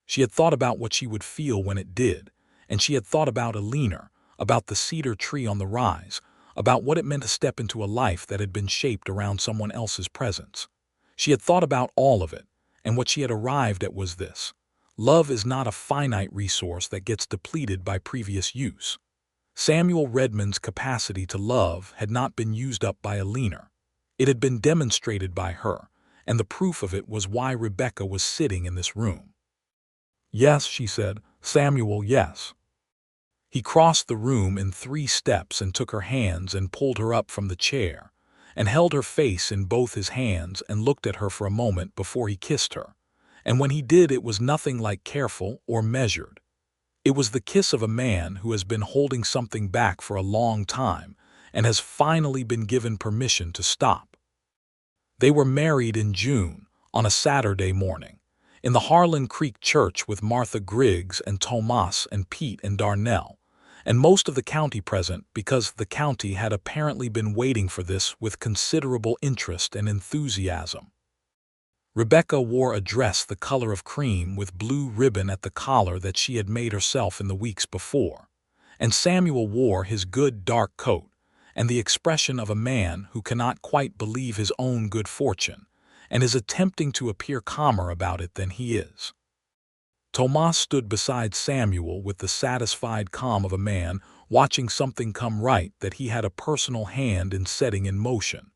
She had thought about what she would feel when it did, and she had thought about Alina, about the cedar tree on the rise, about what it meant to step into a life that had been shaped around someone else's presence. She had thought about all of it, and what she had arrived at was this. Love is not a finite resource that gets depleted by previous use. Samuel Redmond's capacity to love had not been used up by Alina. It had been demonstrated by her, and the proof of it was why Rebecca was sitting in this room. Yes, she said. Samuel, yes. He crossed the room in 3 steps and took her hands and pulled her up from the chair, and held her face in both his hands and looked at her for a moment before he kissed her. And when he did, it was nothing like careful or measured. It was the kiss of a man who has been holding something back for a long time and has finally been given permission to stop. They were married in June, on a Saturday morning, in the Harlan Creek Church with Martha Griggs and Tomas and Pete and Darnell, and most of the county present because the county had apparently been waiting for this with considerable interest and enthusiasm. Rebecca wore a dress the color of cream with blue ribbon at the collar that she had made herself in the weeks before, and Samuel wore his good dark coat and the expression of a man who cannot quite believe his own good fortune and is attempting to appear calmer about it than he is. Tomas stood beside Samuel with the satisfied calm of a man watching something come right that he had a personal hand in setting in motion,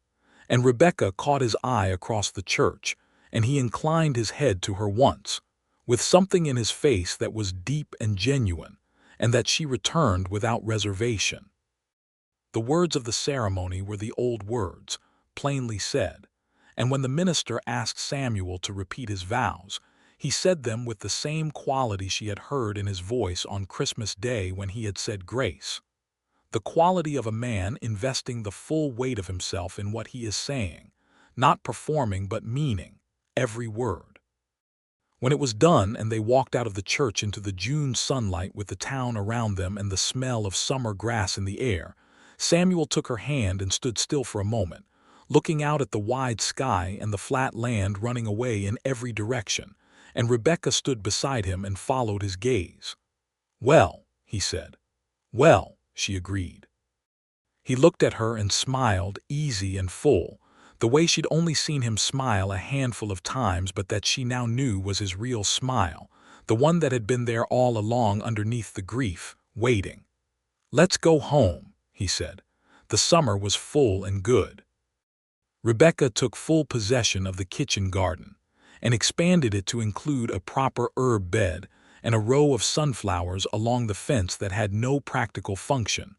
and Rebecca caught his eye across the church, and he inclined his head to her once, with something in his face that was deep and genuine, and that she returned without reservation. The words of the ceremony were the old words, plainly said, and when the minister asked Samuel to repeat his vows, he said them with the same quality she had heard in his voice on Christmas Day when he had said grace. The quality of a man investing the full weight of himself in what he is saying, not performing but meaning every word. When it was done and they walked out of the church into the June sunlight with the town around them and the smell of summer grass in the air, Samuel took her hand and stood still for a moment, looking out at the wide sky and the flat land running away in every direction, and Rebecca stood beside him and followed his gaze. "Well," he said. "Well," she agreed. He looked at her and smiled, easy and full, the way she'd only seen him smile a handful of times but that she now knew was his real smile, the one that had been there all along underneath the grief, waiting. "Let's go home," he said. The summer was full and good. Rebecca took full possession of the kitchen garden and expanded it to include a proper herb bed and a row of sunflowers along the fence that had no practical function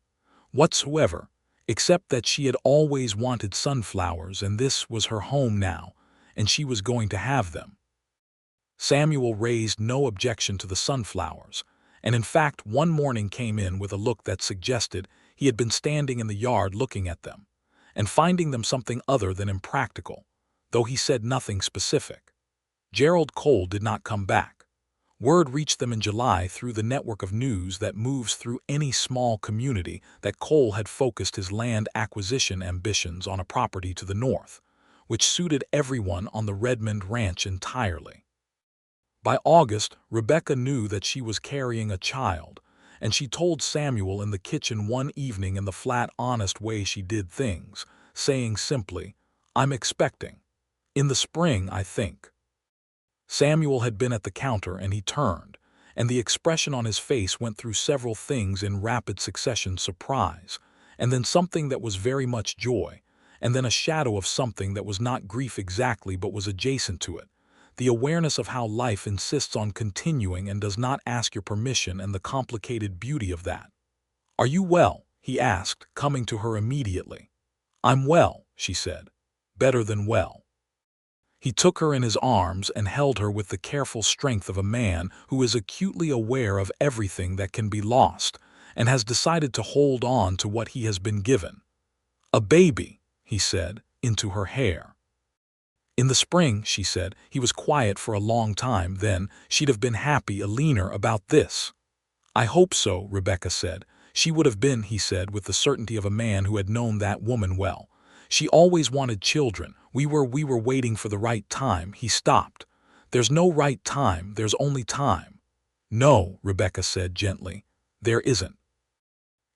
whatsoever, except that she had always wanted sunflowers and this was her home now, and she was going to have them. Samuel raised no objection to the sunflowers, and in fact one morning came in with a look that suggested he had been standing in the yard looking at them, and finding them something other than impractical, though he said nothing specific. Gerald Cole did not come back. Word reached them in July through the network of news that moves through any small community that Cole had focused his land acquisition ambitions on a property to the north, which suited everyone on the Redmond ranch entirely. By August, Rebecca knew that she was carrying a child, and she told Samuel in the kitchen one evening in the flat, honest way she did things, saying simply, "I'm expecting. In the spring, I think." Samuel had been at the counter and he turned, and the expression on his face went through several things in rapid succession: surprise, and then something that was very much joy, and then a shadow of something that was not grief exactly but was adjacent to it. The awareness of how life insists on continuing and does not ask your permission, and the complicated beauty of that. "Are you well?" he asked, coming to her immediately. "I'm well," she said. "Better than well." He took her in his arms and held her with the careful strength of a man who is acutely aware of everything that can be lost and has decided to hold on to what he has been given. "A baby," he said, into her hair. "In the spring," she said. He was quiet for a long time. "Then she'd have been happy, Alina, about this." "I hope so," Rebecca said. "She would have been," he said, with the certainty of a man who had known that woman well. "She always wanted children. We were waiting for the right time." He stopped. "There's no right time, there's only time." "No," Rebecca said gently, "there isn't."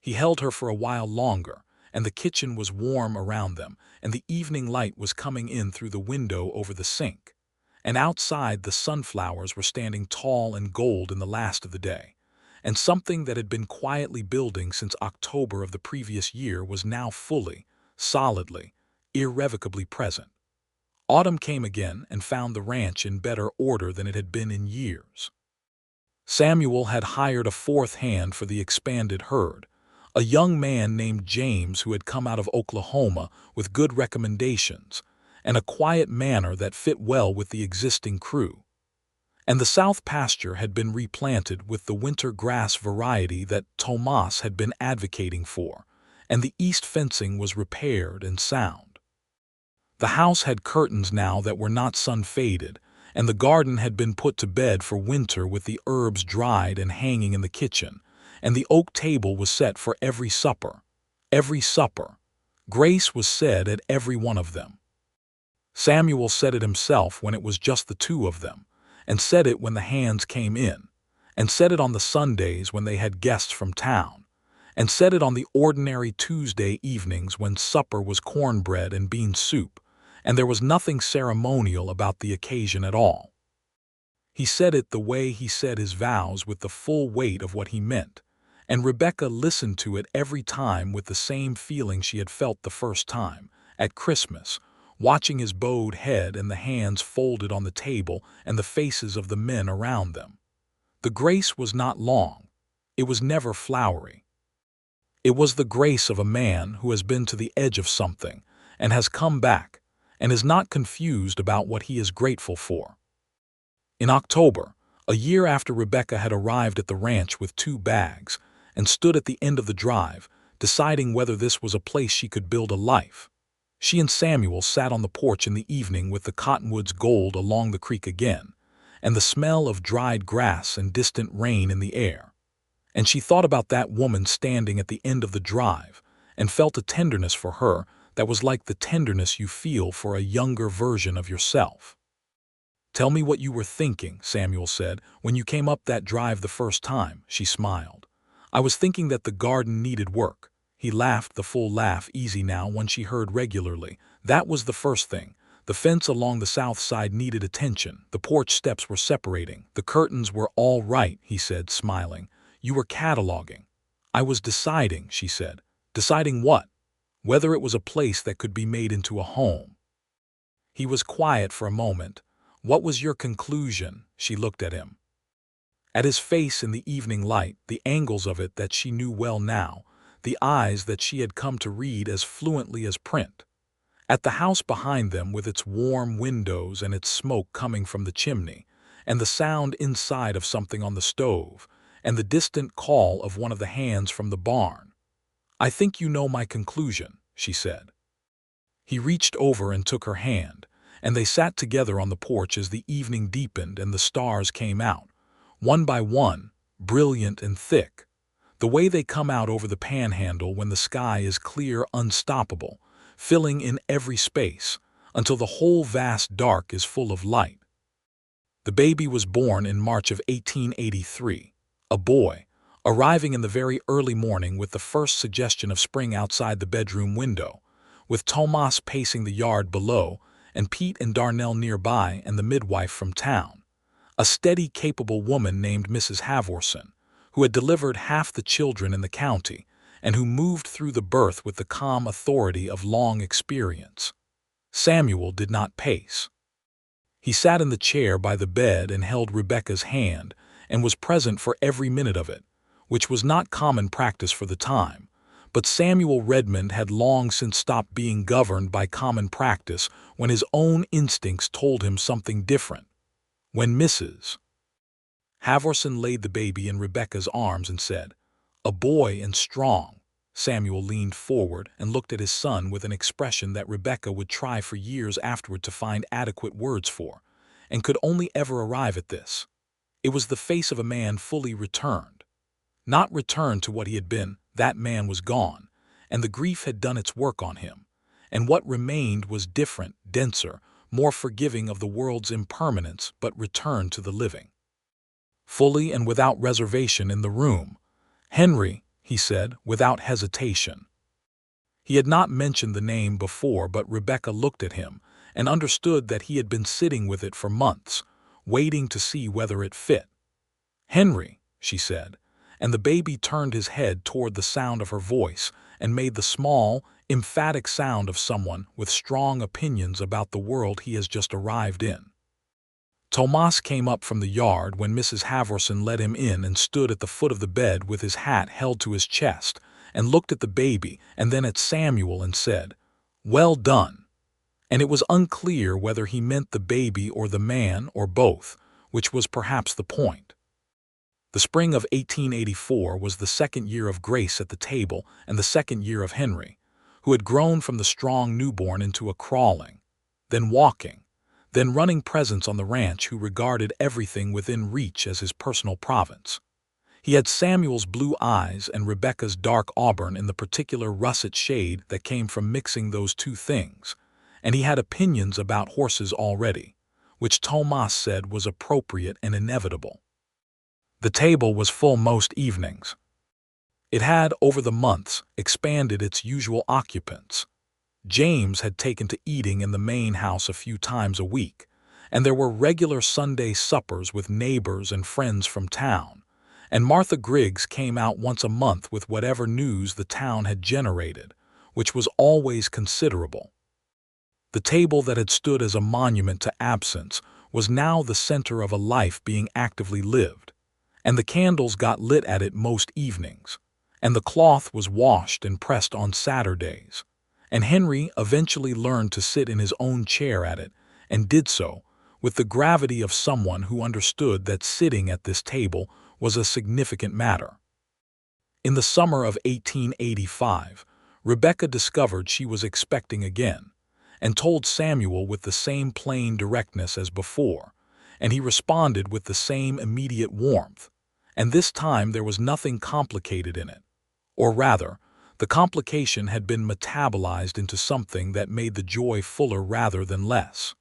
He held her for a while longer, and the kitchen was warm around them, and the evening light was coming in through the window over the sink. And outside, the sunflowers were standing tall and gold in the last of the day. And something that had been quietly building since October of the previous year was now fully, solidly, irrevocably present. Autumn came again and found the ranch in better order than it had been in years. Samuel had hired a fourth hand for the expanded herd, a young man named James who had come out of Oklahoma with good recommendations and a quiet manner that fit well with the existing crew. And the south pasture had been replanted with the winter grass variety that Tomas had been advocating for, and the east fencing was repaired and sound. The house had curtains now that were not sun-faded, and the garden had been put to bed for winter with the herbs dried and hanging in the kitchen, and the oak table was set for every supper. Every supper. Grace was said at every one of them. Samuel said it himself when it was just the two of them, and said it when the hands came in, and said it on the Sundays when they had guests from town, and said it on the ordinary Tuesday evenings when supper was cornbread and bean soup, and there was nothing ceremonial about the occasion at all. He said it the way he said his vows, with the full weight of what he meant, and Rebecca listened to it every time with the same feeling she had felt the first time, at Christmas, watching his bowed head and the hands folded on the table and the faces of the men around them. The grace was not long. It was never flowery. It was the grace of a man who has been to the edge of something and has come back, and is not confused about what he is grateful for. In October, a year after Rebecca had arrived at the ranch with 2 bags and stood at the end of the drive, deciding whether this was a place she could build a life, she and Samuel sat on the porch in the evening with the cottonwoods gold along the creek again, and the smell of dried grass and distant rain in the air. And she thought about that woman standing at the end of the drive and felt a tenderness for her that was like the tenderness you feel for a younger version of yourself. "Tell me what you were thinking," Samuel said, "when you came up that drive the first time." She smiled. "I was thinking that the garden needed work." He laughed, the full laugh, easy now, one she heard regularly. "That was the first thing. The fence along the south side needed attention. The porch steps were separating. The curtains were all right," he said, smiling. "You were cataloging." "I was deciding," she said. "Deciding what?" "Whether it was a place that could be made into a home." He was quiet for a moment. "What was your conclusion?" She looked at him. At his face in the evening light, the angles of it that she knew well now, the eyes that she had come to read as fluently as print. At the house behind them with its warm windows and its smoke coming from the chimney, and the sound inside of something on the stove, and the distant call of one of the hands from the barn. "I think you know my conclusion," she said. He reached over and took her hand, and they sat together on the porch as the evening deepened and the stars came out, one by one, brilliant and thick, the way they come out over the panhandle when the sky is clear, unstoppable, filling in every space, until the whole vast dark is full of light. The baby was born in March of 1883, a boy, arriving in the very early morning with the first suggestion of spring outside the bedroom window, with Tomas pacing the yard below, and Pete and Darnell nearby, and the midwife from town. a steady, capable woman named Mrs. Havorson, who had delivered half the children in the county and who moved through the birth with the calm authority of long experience. Samuel did not pace. He sat in the chair by the bed and held Rebecca's hand and was present for every minute of it, which was not common practice for the time. But Samuel Redmond had long since stopped being governed by common practice when his own instincts told him something different. When Mrs. Havorson laid the baby in Rebecca's arms and said, "A boy and strong," Samuel leaned forward and looked at his son with an expression that Rebecca would try for years afterward to find adequate words for, and could only ever arrive at this. It was the face of a man fully returned. Not returned to what he had been, that man was gone, and the grief had done its work on him, and what remained was different, denser, more forgiving of the world's impermanence, but returned to the living. Fully and without reservation in the room, "Henry," he said, without hesitation. He had not mentioned the name before, but Rebecca looked at him and understood that he had been sitting with it for months, waiting to see whether it fit. "Henry," she said, and the baby turned his head toward the sound of her voice and made the small, emphatic sound of someone with strong opinions about the world he has just arrived in. Tomas came up from the yard when Mrs. Havorson let him in and stood at the foot of the bed with his hat held to his chest and looked at the baby and then at Samuel and said, "Well done." And it was unclear whether he meant the baby or the man or both, which was perhaps the point. The spring of 1884 was the second year of Grace at the table and the second year of Henry, who had grown from the strong newborn into a crawling, then walking, then running presence on the ranch who regarded everything within reach as his personal province. He had Samuel's blue eyes and Rebecca's dark auburn in the particular russet shade that came from mixing those two things, and he had opinions about horses already, which Tomas said was appropriate and inevitable. The table was full most evenings. It had, over the months, expanded its usual occupants. James had taken to eating in the main house a few times a week, and there were regular Sunday suppers with neighbors and friends from town, and Martha Griggs came out once a month with whatever news the town had generated, which was always considerable. The table that had stood as a monument to absence was now the center of a life being actively lived, and the candles got lit at it most evenings, and the cloth was washed and pressed on Saturdays, and Henry eventually learned to sit in his own chair at it, and did so with the gravity of someone who understood that sitting at this table was a significant matter. In the summer of 1885, Rebecca discovered she was expecting again, and told Samuel with the same plain directness as before, and he responded with the same immediate warmth, and this time there was nothing complicated in it, or rather, the complication had been metabolized into something that made the joy fuller rather than less.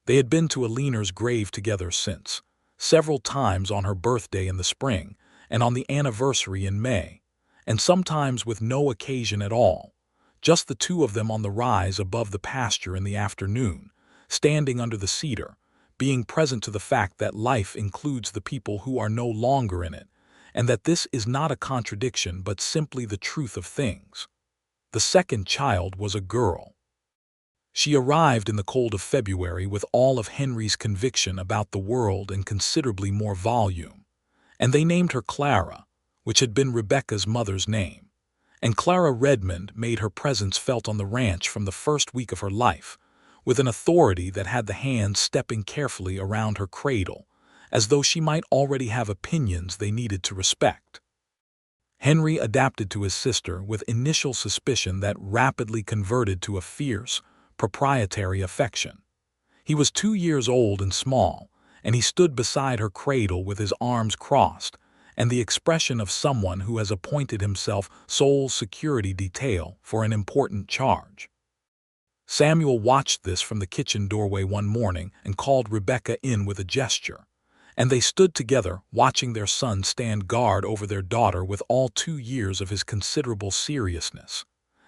They had been to Alina's grave together since, several times on her birthday in the spring and on the anniversary in May, and sometimes with no occasion at all, just the two of them on the rise above the pasture in the afternoon, standing under the cedar, being present to the fact that life includes the people who are no longer in it, and that this is not a contradiction but simply the truth of things. The second child was a girl. She arrived in the cold of February with all of Henry's conviction about the world and considerably more volume, and they named her Clara, which had been Rebecca's mother's name, and Clara Redmond made her presence felt on the ranch from the first week of her life, with an authority that had the hands stepping carefully around her cradle, as though she might already have opinions they needed to respect. Henry adapted to his sister with initial suspicion that rapidly converted to a fierce, proprietary affection. He was 2 years old and small, and he stood beside her cradle with his arms crossed, and the expression of someone who has appointed himself sole security detail for an important charge. Samuel watched this from the kitchen doorway one morning and called Rebecca in with a gesture, and they stood together watching their son stand guard over their daughter with all 2 years of his considerable seriousness.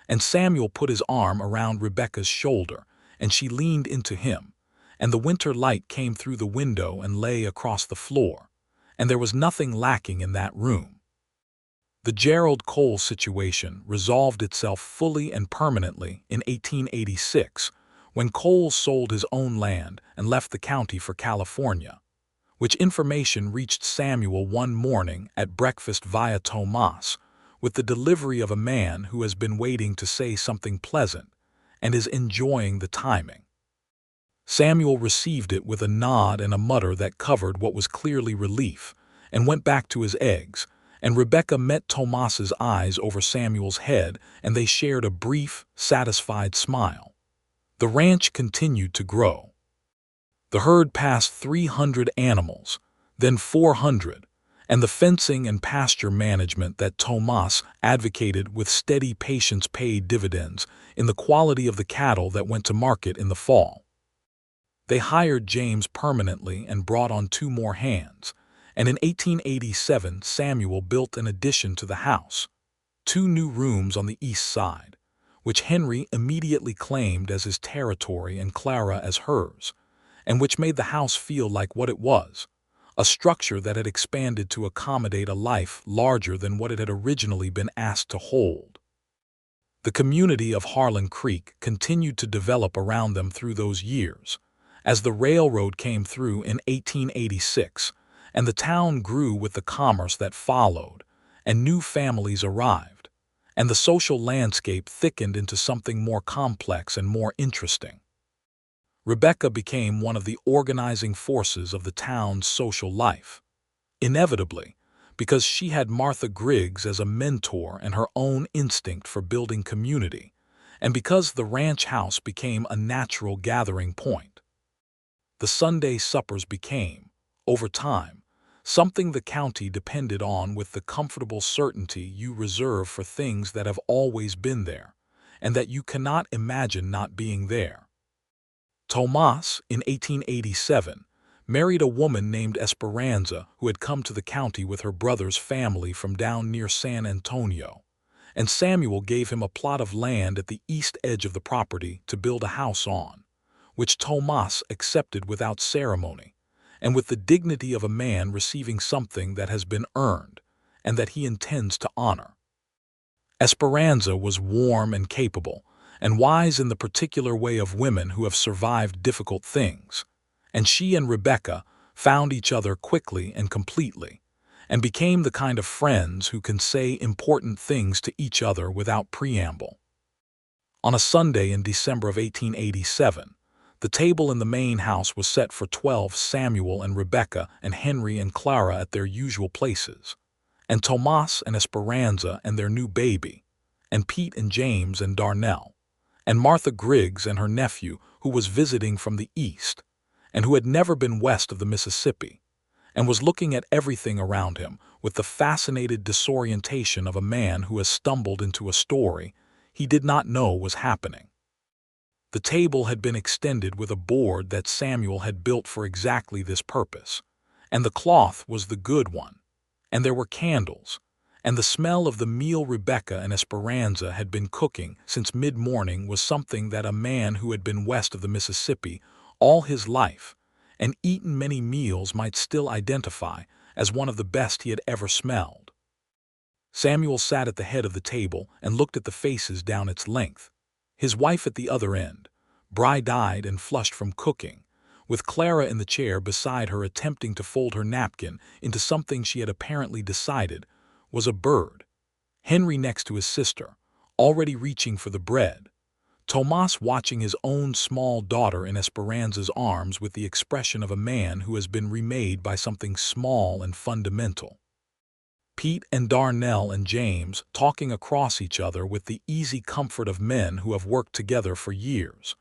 And Samuel put his arm around Rebecca's shoulder, and she leaned into him, and the winter light came through the window and lay across the floor, and there was nothing lacking in that room. The Gerald Cole situation resolved itself fully and permanently in 1886, when Cole sold his own land and left the county for California, which information reached Samuel one morning at breakfast via Tomas, with the delivery of a man who has been waiting to say something pleasant and is enjoying the timing. Samuel received it with a nod and a mutter that covered what was clearly relief, and went back to his eggs, and Rebecca met Tomas's eyes over Samuel's head, and they shared a brief, satisfied smile. The ranch continued to grow. The herd passed 300 animals, then 400, and the fencing and pasture management that Tomas advocated with steady patience paid dividends in the quality of the cattle that went to market in the fall. They hired James permanently and brought on 2 more hands, and in 1887 Samuel built an addition to the house, 2 new rooms on the east side, which Henry immediately claimed as his territory and Clara as hers, and which made the house feel like what it was, a structure that had expanded to accommodate a life larger than what it had originally been asked to hold. The community of Harlan Creek continued to develop around them through those years, as the railroad came through in 1886, and the town grew with the commerce that followed, and new families arrived, and the social landscape thickened into something more complex and more interesting. Rebecca became one of the organizing forces of the town's social life, inevitably, because she had Martha Griggs as a mentor and her own instinct for building community, and because the ranch house became a natural gathering point. The Sunday suppers became, over time, something the county depended on with the comfortable certainty you reserve for things that have always been there, and that you cannot imagine not being there. Tomas, in 1887, married a woman named Esperanza who had come to the county with her brother's family from down near San Antonio, and Samuel gave him a plot of land at the east edge of the property to build a house on, which Tomas accepted without ceremony, and with the dignity of a man receiving something that has been earned and that he intends to honor. Esperanza was warm and capable, and wise in the particular way of women who have survived difficult things, and she and Rebecca found each other quickly and completely, and became the kind of friends who can say important things to each other without preamble. On a Sunday in December of 1887, the table in the main house was set for 12 Samuel and Rebecca and Henry and Clara at their usual places, and Tomas and Esperanza and their new baby, and Pete and James and Darnell, and Martha Griggs and her nephew who was visiting from the east, and who had never been west of the Mississippi, and was looking at everything around him with the fascinated disorientation of a man who has stumbled into a story he did not know was happening. The table had been extended with a board that Samuel had built for exactly this purpose, and the cloth was the good one, and there were candles, and the smell of the meal Rebecca and Esperanza had been cooking since mid-morning was something that a man who had been west of the Mississippi all his life and eaten many meals might still identify as one of the best he had ever smelled. Samuel sat at the head of the table and looked at the faces down its length, his wife at the other end, bright-eyed and flushed from cooking, with Clara in the chair beside her attempting to fold her napkin into something she had apparently decided was a bird, Henry next to his sister, already reaching for the bread, Tomas watching his own small daughter in Esperanza's arms with the expression of a man who has been remade by something small and fundamental. Pete and Darnell and James talking across each other with the easy comfort of men who have worked together for years.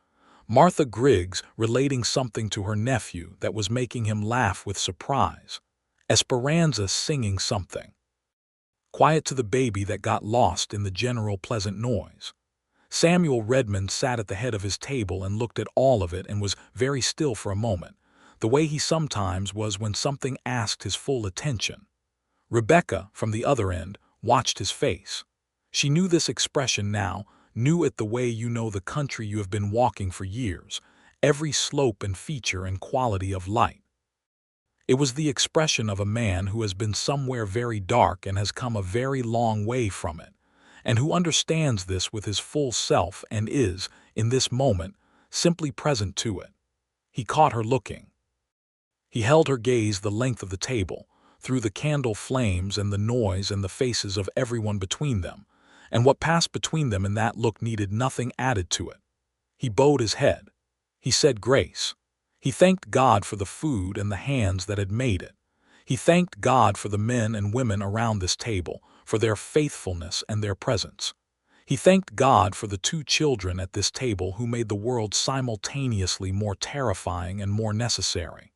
Martha Griggs relating something to her nephew that was making him laugh with surprise. Esperanza singing something. Quiet to the baby that got lost in the general pleasant noise. Samuel Redmond sat at the head of his table and looked at all of it and was very still for a moment, the way he sometimes was when something asked his full attention. Rebecca, from the other end, watched his face. She knew this expression now, knew it the way you know the country you have been walking for years, every slope and feature and quality of light. It was the expression of a man who has been somewhere very dark and has come a very long way from it, and who understands this with his full self and is, in this moment, simply present to it. He caught her looking. He held her gaze the length of the table, through the candle flames and the noise and the faces of everyone between them, and what passed between them in that look needed nothing added to it. He bowed his head. He said grace. He thanked God for the food and the hands that had made it. He thanked God for the men and women around this table, for their faithfulness and their presence. He thanked God for the 2 children at this table who made the world simultaneously more terrifying and more necessary.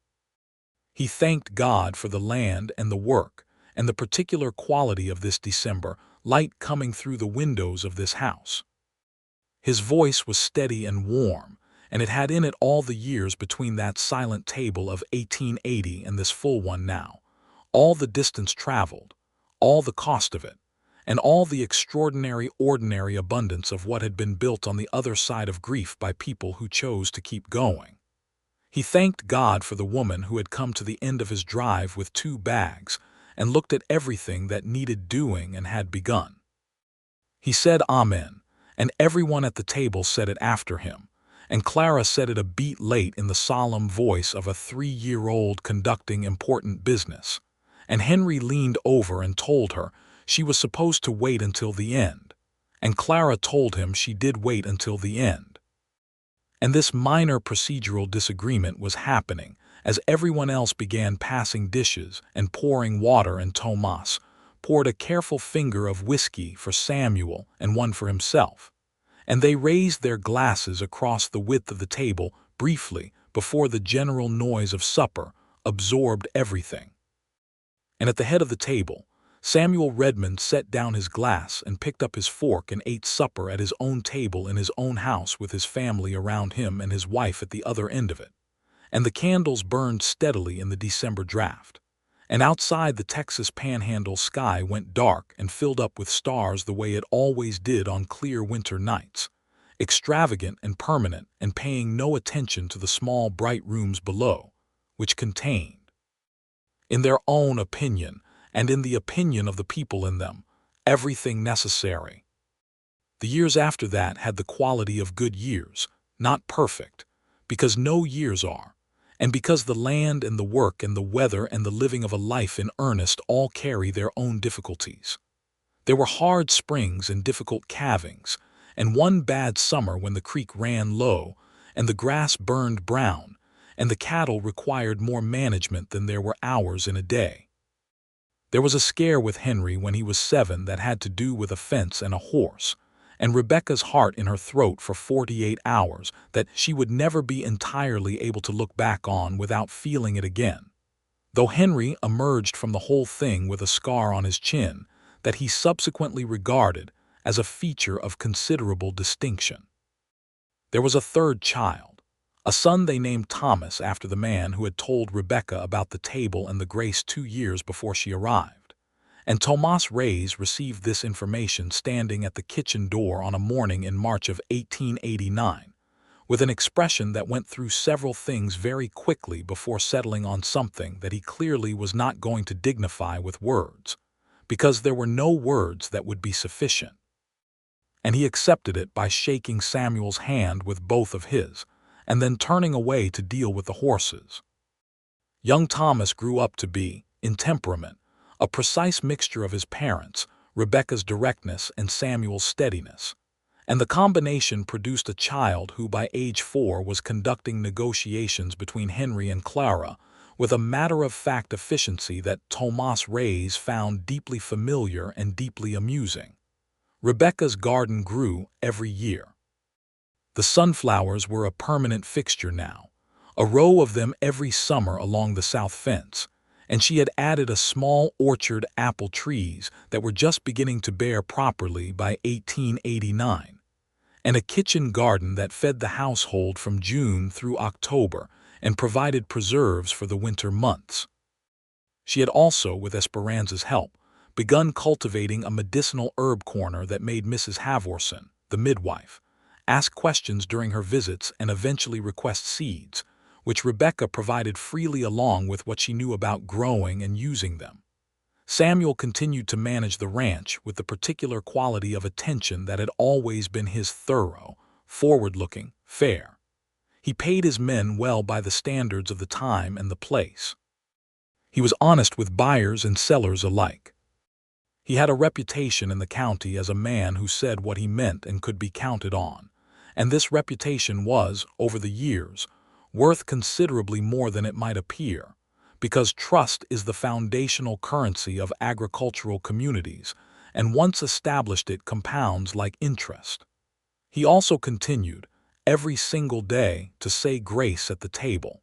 He thanked God for the land and the work, and the particular quality of this December, light coming through the windows of this house. His voice was steady and warm, and it had in it all the years between that silent table of 1880 and this full one now, all the distance traveled, all the cost of it, and all the extraordinary ordinary abundance of what had been built on the other side of grief by people who chose to keep going. He thanked God for the woman who had come to the end of his drive with 2 bags and looked at everything that needed doing and had begun. He said Amen, and everyone at the table said it after him, and Clara said it a beat late in the solemn voice of a 3-year-old conducting important business, and Henry leaned over and told her she was supposed to wait until the end, and Clara told him she did wait until the end. And this minor procedural disagreement was happening as everyone else began passing dishes and pouring water, and Tomas poured a careful finger of whiskey for Samuel and one for himself, and they raised their glasses across the width of the table briefly before the general noise of supper absorbed everything. And at the head of the table, Samuel Redmond set down his glass and picked up his fork and ate supper at his own table in his own house with his family around him and his wife at the other end of it. And the candles burned steadily in the December draft. And outside the Texas panhandle sky went dark and filled up with stars the way it always did on clear winter nights, extravagant and permanent and paying no attention to the small bright rooms below, which contained, in their own opinion, and in the opinion of the people in them, everything necessary. The years after that had the quality of good years, not perfect, because no years are, and because the land and the work and the weather and the living of a life in earnest all carry their own difficulties. There were hard springs and difficult calvings, and one bad summer when the creek ran low, and the grass burned brown, and the cattle required more management than there were hours in a day. There was a scare with Henry when he was 7 that had to do with a fence and a horse, and Rebecca's heart in her throat for 48 hours that she would never be entirely able to look back on without feeling it again, though Henry emerged from the whole thing with a scar on his chin that he subsequently regarded as a feature of considerable distinction. There was a 3rd child, a son they named Thomas after the man who had told Rebecca about the table and the grace 2 years before she arrived, and Tomas Reyes received this information standing at the kitchen door on a morning in March of 1889, with an expression that went through several things very quickly before settling on something that he clearly was not going to dignify with words, because there were no words that would be sufficient. And he accepted it by shaking Samuel's hand with both of his, and then turning away to deal with the horses. Young Thomas grew up to be, in temperament, a precise mixture of his parents, Rebecca's directness and Samuel's steadiness, and the combination produced a child who by age 4 was conducting negotiations between Henry and Clara with a matter-of-fact efficiency that Tomas Reyes found deeply familiar and deeply amusing. Rebecca's garden grew every year. The sunflowers were a permanent fixture now, a row of them every summer along the south fence, and she had added a small orchard apple trees that were just beginning to bear properly by 1889, and a kitchen garden that fed the household from June through October and provided preserves for the winter months. She had also, with Esperanza's help, begun cultivating a medicinal herb corner that made Mrs. Havorson, the midwife, ask questions during her visits, and eventually request seeds, which Rebecca provided freely along with what she knew about growing and using them. Samuel continued to manage the ranch with the particular quality of attention that had always been his: thorough, forward-looking, fair. He paid his men well by the standards of the time and the place. He was honest with buyers and sellers alike. He had a reputation in the county as a man who said what he meant and could be counted on, and this reputation was, over the years, worth considerably more than it might appear, because trust is the foundational currency of agricultural communities, and once established it compounds like interest. He also continued, every single day, to say grace at the table.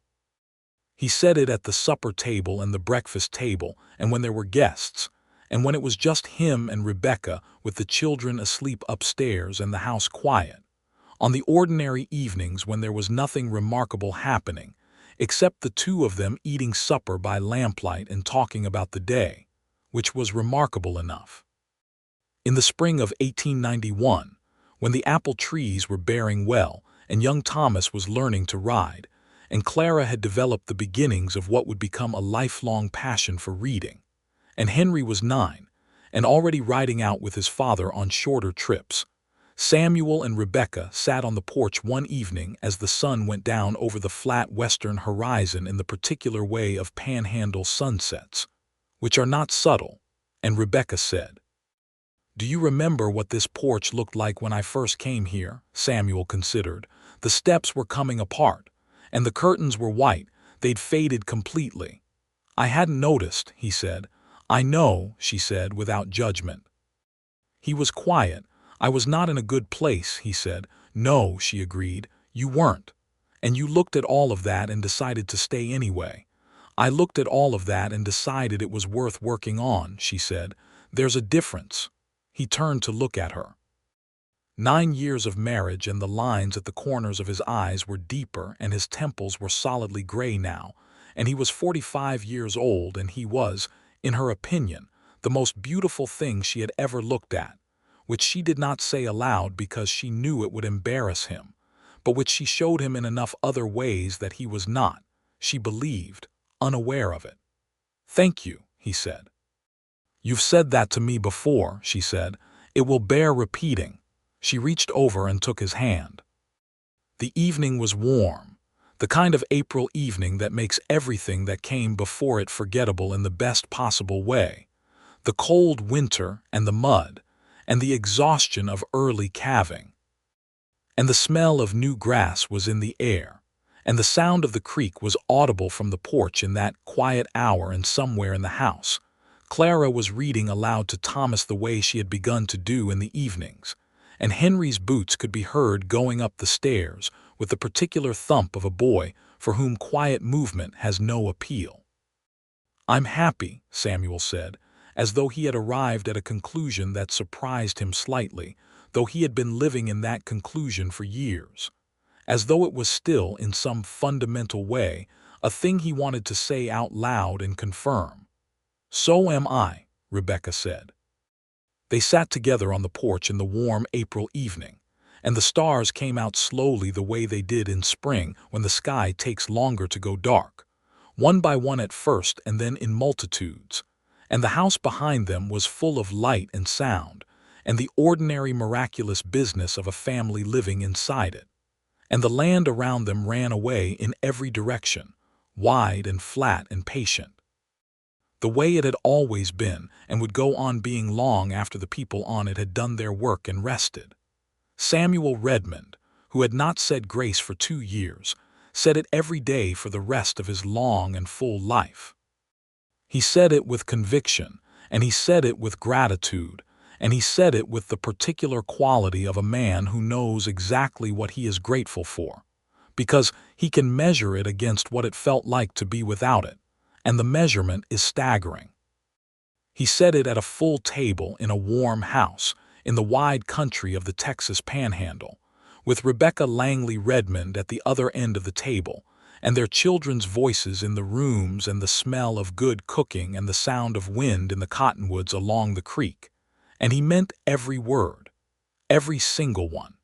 He said it at the supper table and the breakfast table, and when there were guests, and when it was just him and Rebecca, with the children asleep upstairs and the house quiet. On the ordinary evenings when there was nothing remarkable happening, except the two of them eating supper by lamplight and talking about the day, which was remarkable enough. In the spring of 1891, when the apple trees were bearing well and young Thomas was learning to ride, and Clara had developed the beginnings of what would become a lifelong passion for reading, and Henry was 9, and already riding out with his father on shorter trips, Samuel and Rebecca sat on the porch one evening as the sun went down over the flat western horizon in the particular way of panhandle sunsets, which are not subtle, and Rebecca said, "Do you remember what this porch looked like when I first came here?" Samuel considered. The steps were coming apart, and the curtains were white. They'd faded completely. "I hadn't noticed," he said. "I know," she said, without judgment. He was quiet. "I was not in a good place," he said. "No," she agreed, "you weren't. And you looked at all of that and decided to stay anyway." "I looked at all of that and decided it was worth working on," she said. "There's a difference." He turned to look at her. 9 years of marriage, and the lines at the corners of his eyes were deeper and his temples were solidly gray now, and he was 45 years old, and he was, in her opinion, the most beautiful thing she had ever looked at, which she did not say aloud because she knew it would embarrass him, but which she showed him in enough other ways that he was not, she believed, unaware of it. "Thank you," he said. "You've said that to me before," she said. "It will bear repeating." She reached over and took his hand. The evening was warm, the kind of April evening that makes everything that came before it forgettable in the best possible way. The cold winter and the mud, and the exhaustion of early calving. And the smell of new grass was in the air, and the sound of the creek was audible from the porch in that quiet hour, and somewhere in the house, Clara was reading aloud to Thomas the way she had begun to do in the evenings, and Henry's boots could be heard going up the stairs with the particular thump of a boy for whom quiet movement has no appeal. "I'm happy," Samuel said, as though he had arrived at a conclusion that surprised him slightly, though he had been living in that conclusion for years, as though it was still, in some fundamental way, a thing he wanted to say out loud and confirm. "So am I," Rebecca said. They sat together on the porch in the warm April evening, and the stars came out slowly the way they did in spring when the sky takes longer to go dark, one by one at first and then in multitudes, and the house behind them was full of light and sound, and the ordinary miraculous business of a family living inside it, and the land around them ran away in every direction, wide and flat and patient, the way it had always been and would go on being long after the people on it had done their work and rested. Samuel Redmond, who had not said grace for 2 years, said it every day for the rest of his long and full life. He said it with conviction, and he said it with gratitude, and he said it with the particular quality of a man who knows exactly what he is grateful for, because he can measure it against what it felt like to be without it, and the measurement is staggering. He said it at a full table in a warm house in the wide country of the Texas Panhandle, with Rebecca Langley Redmond at the other end of the table, and their children's voices in the rooms, and the smell of good cooking and the sound of wind in the cottonwoods along the creek. And he meant every word, every single one.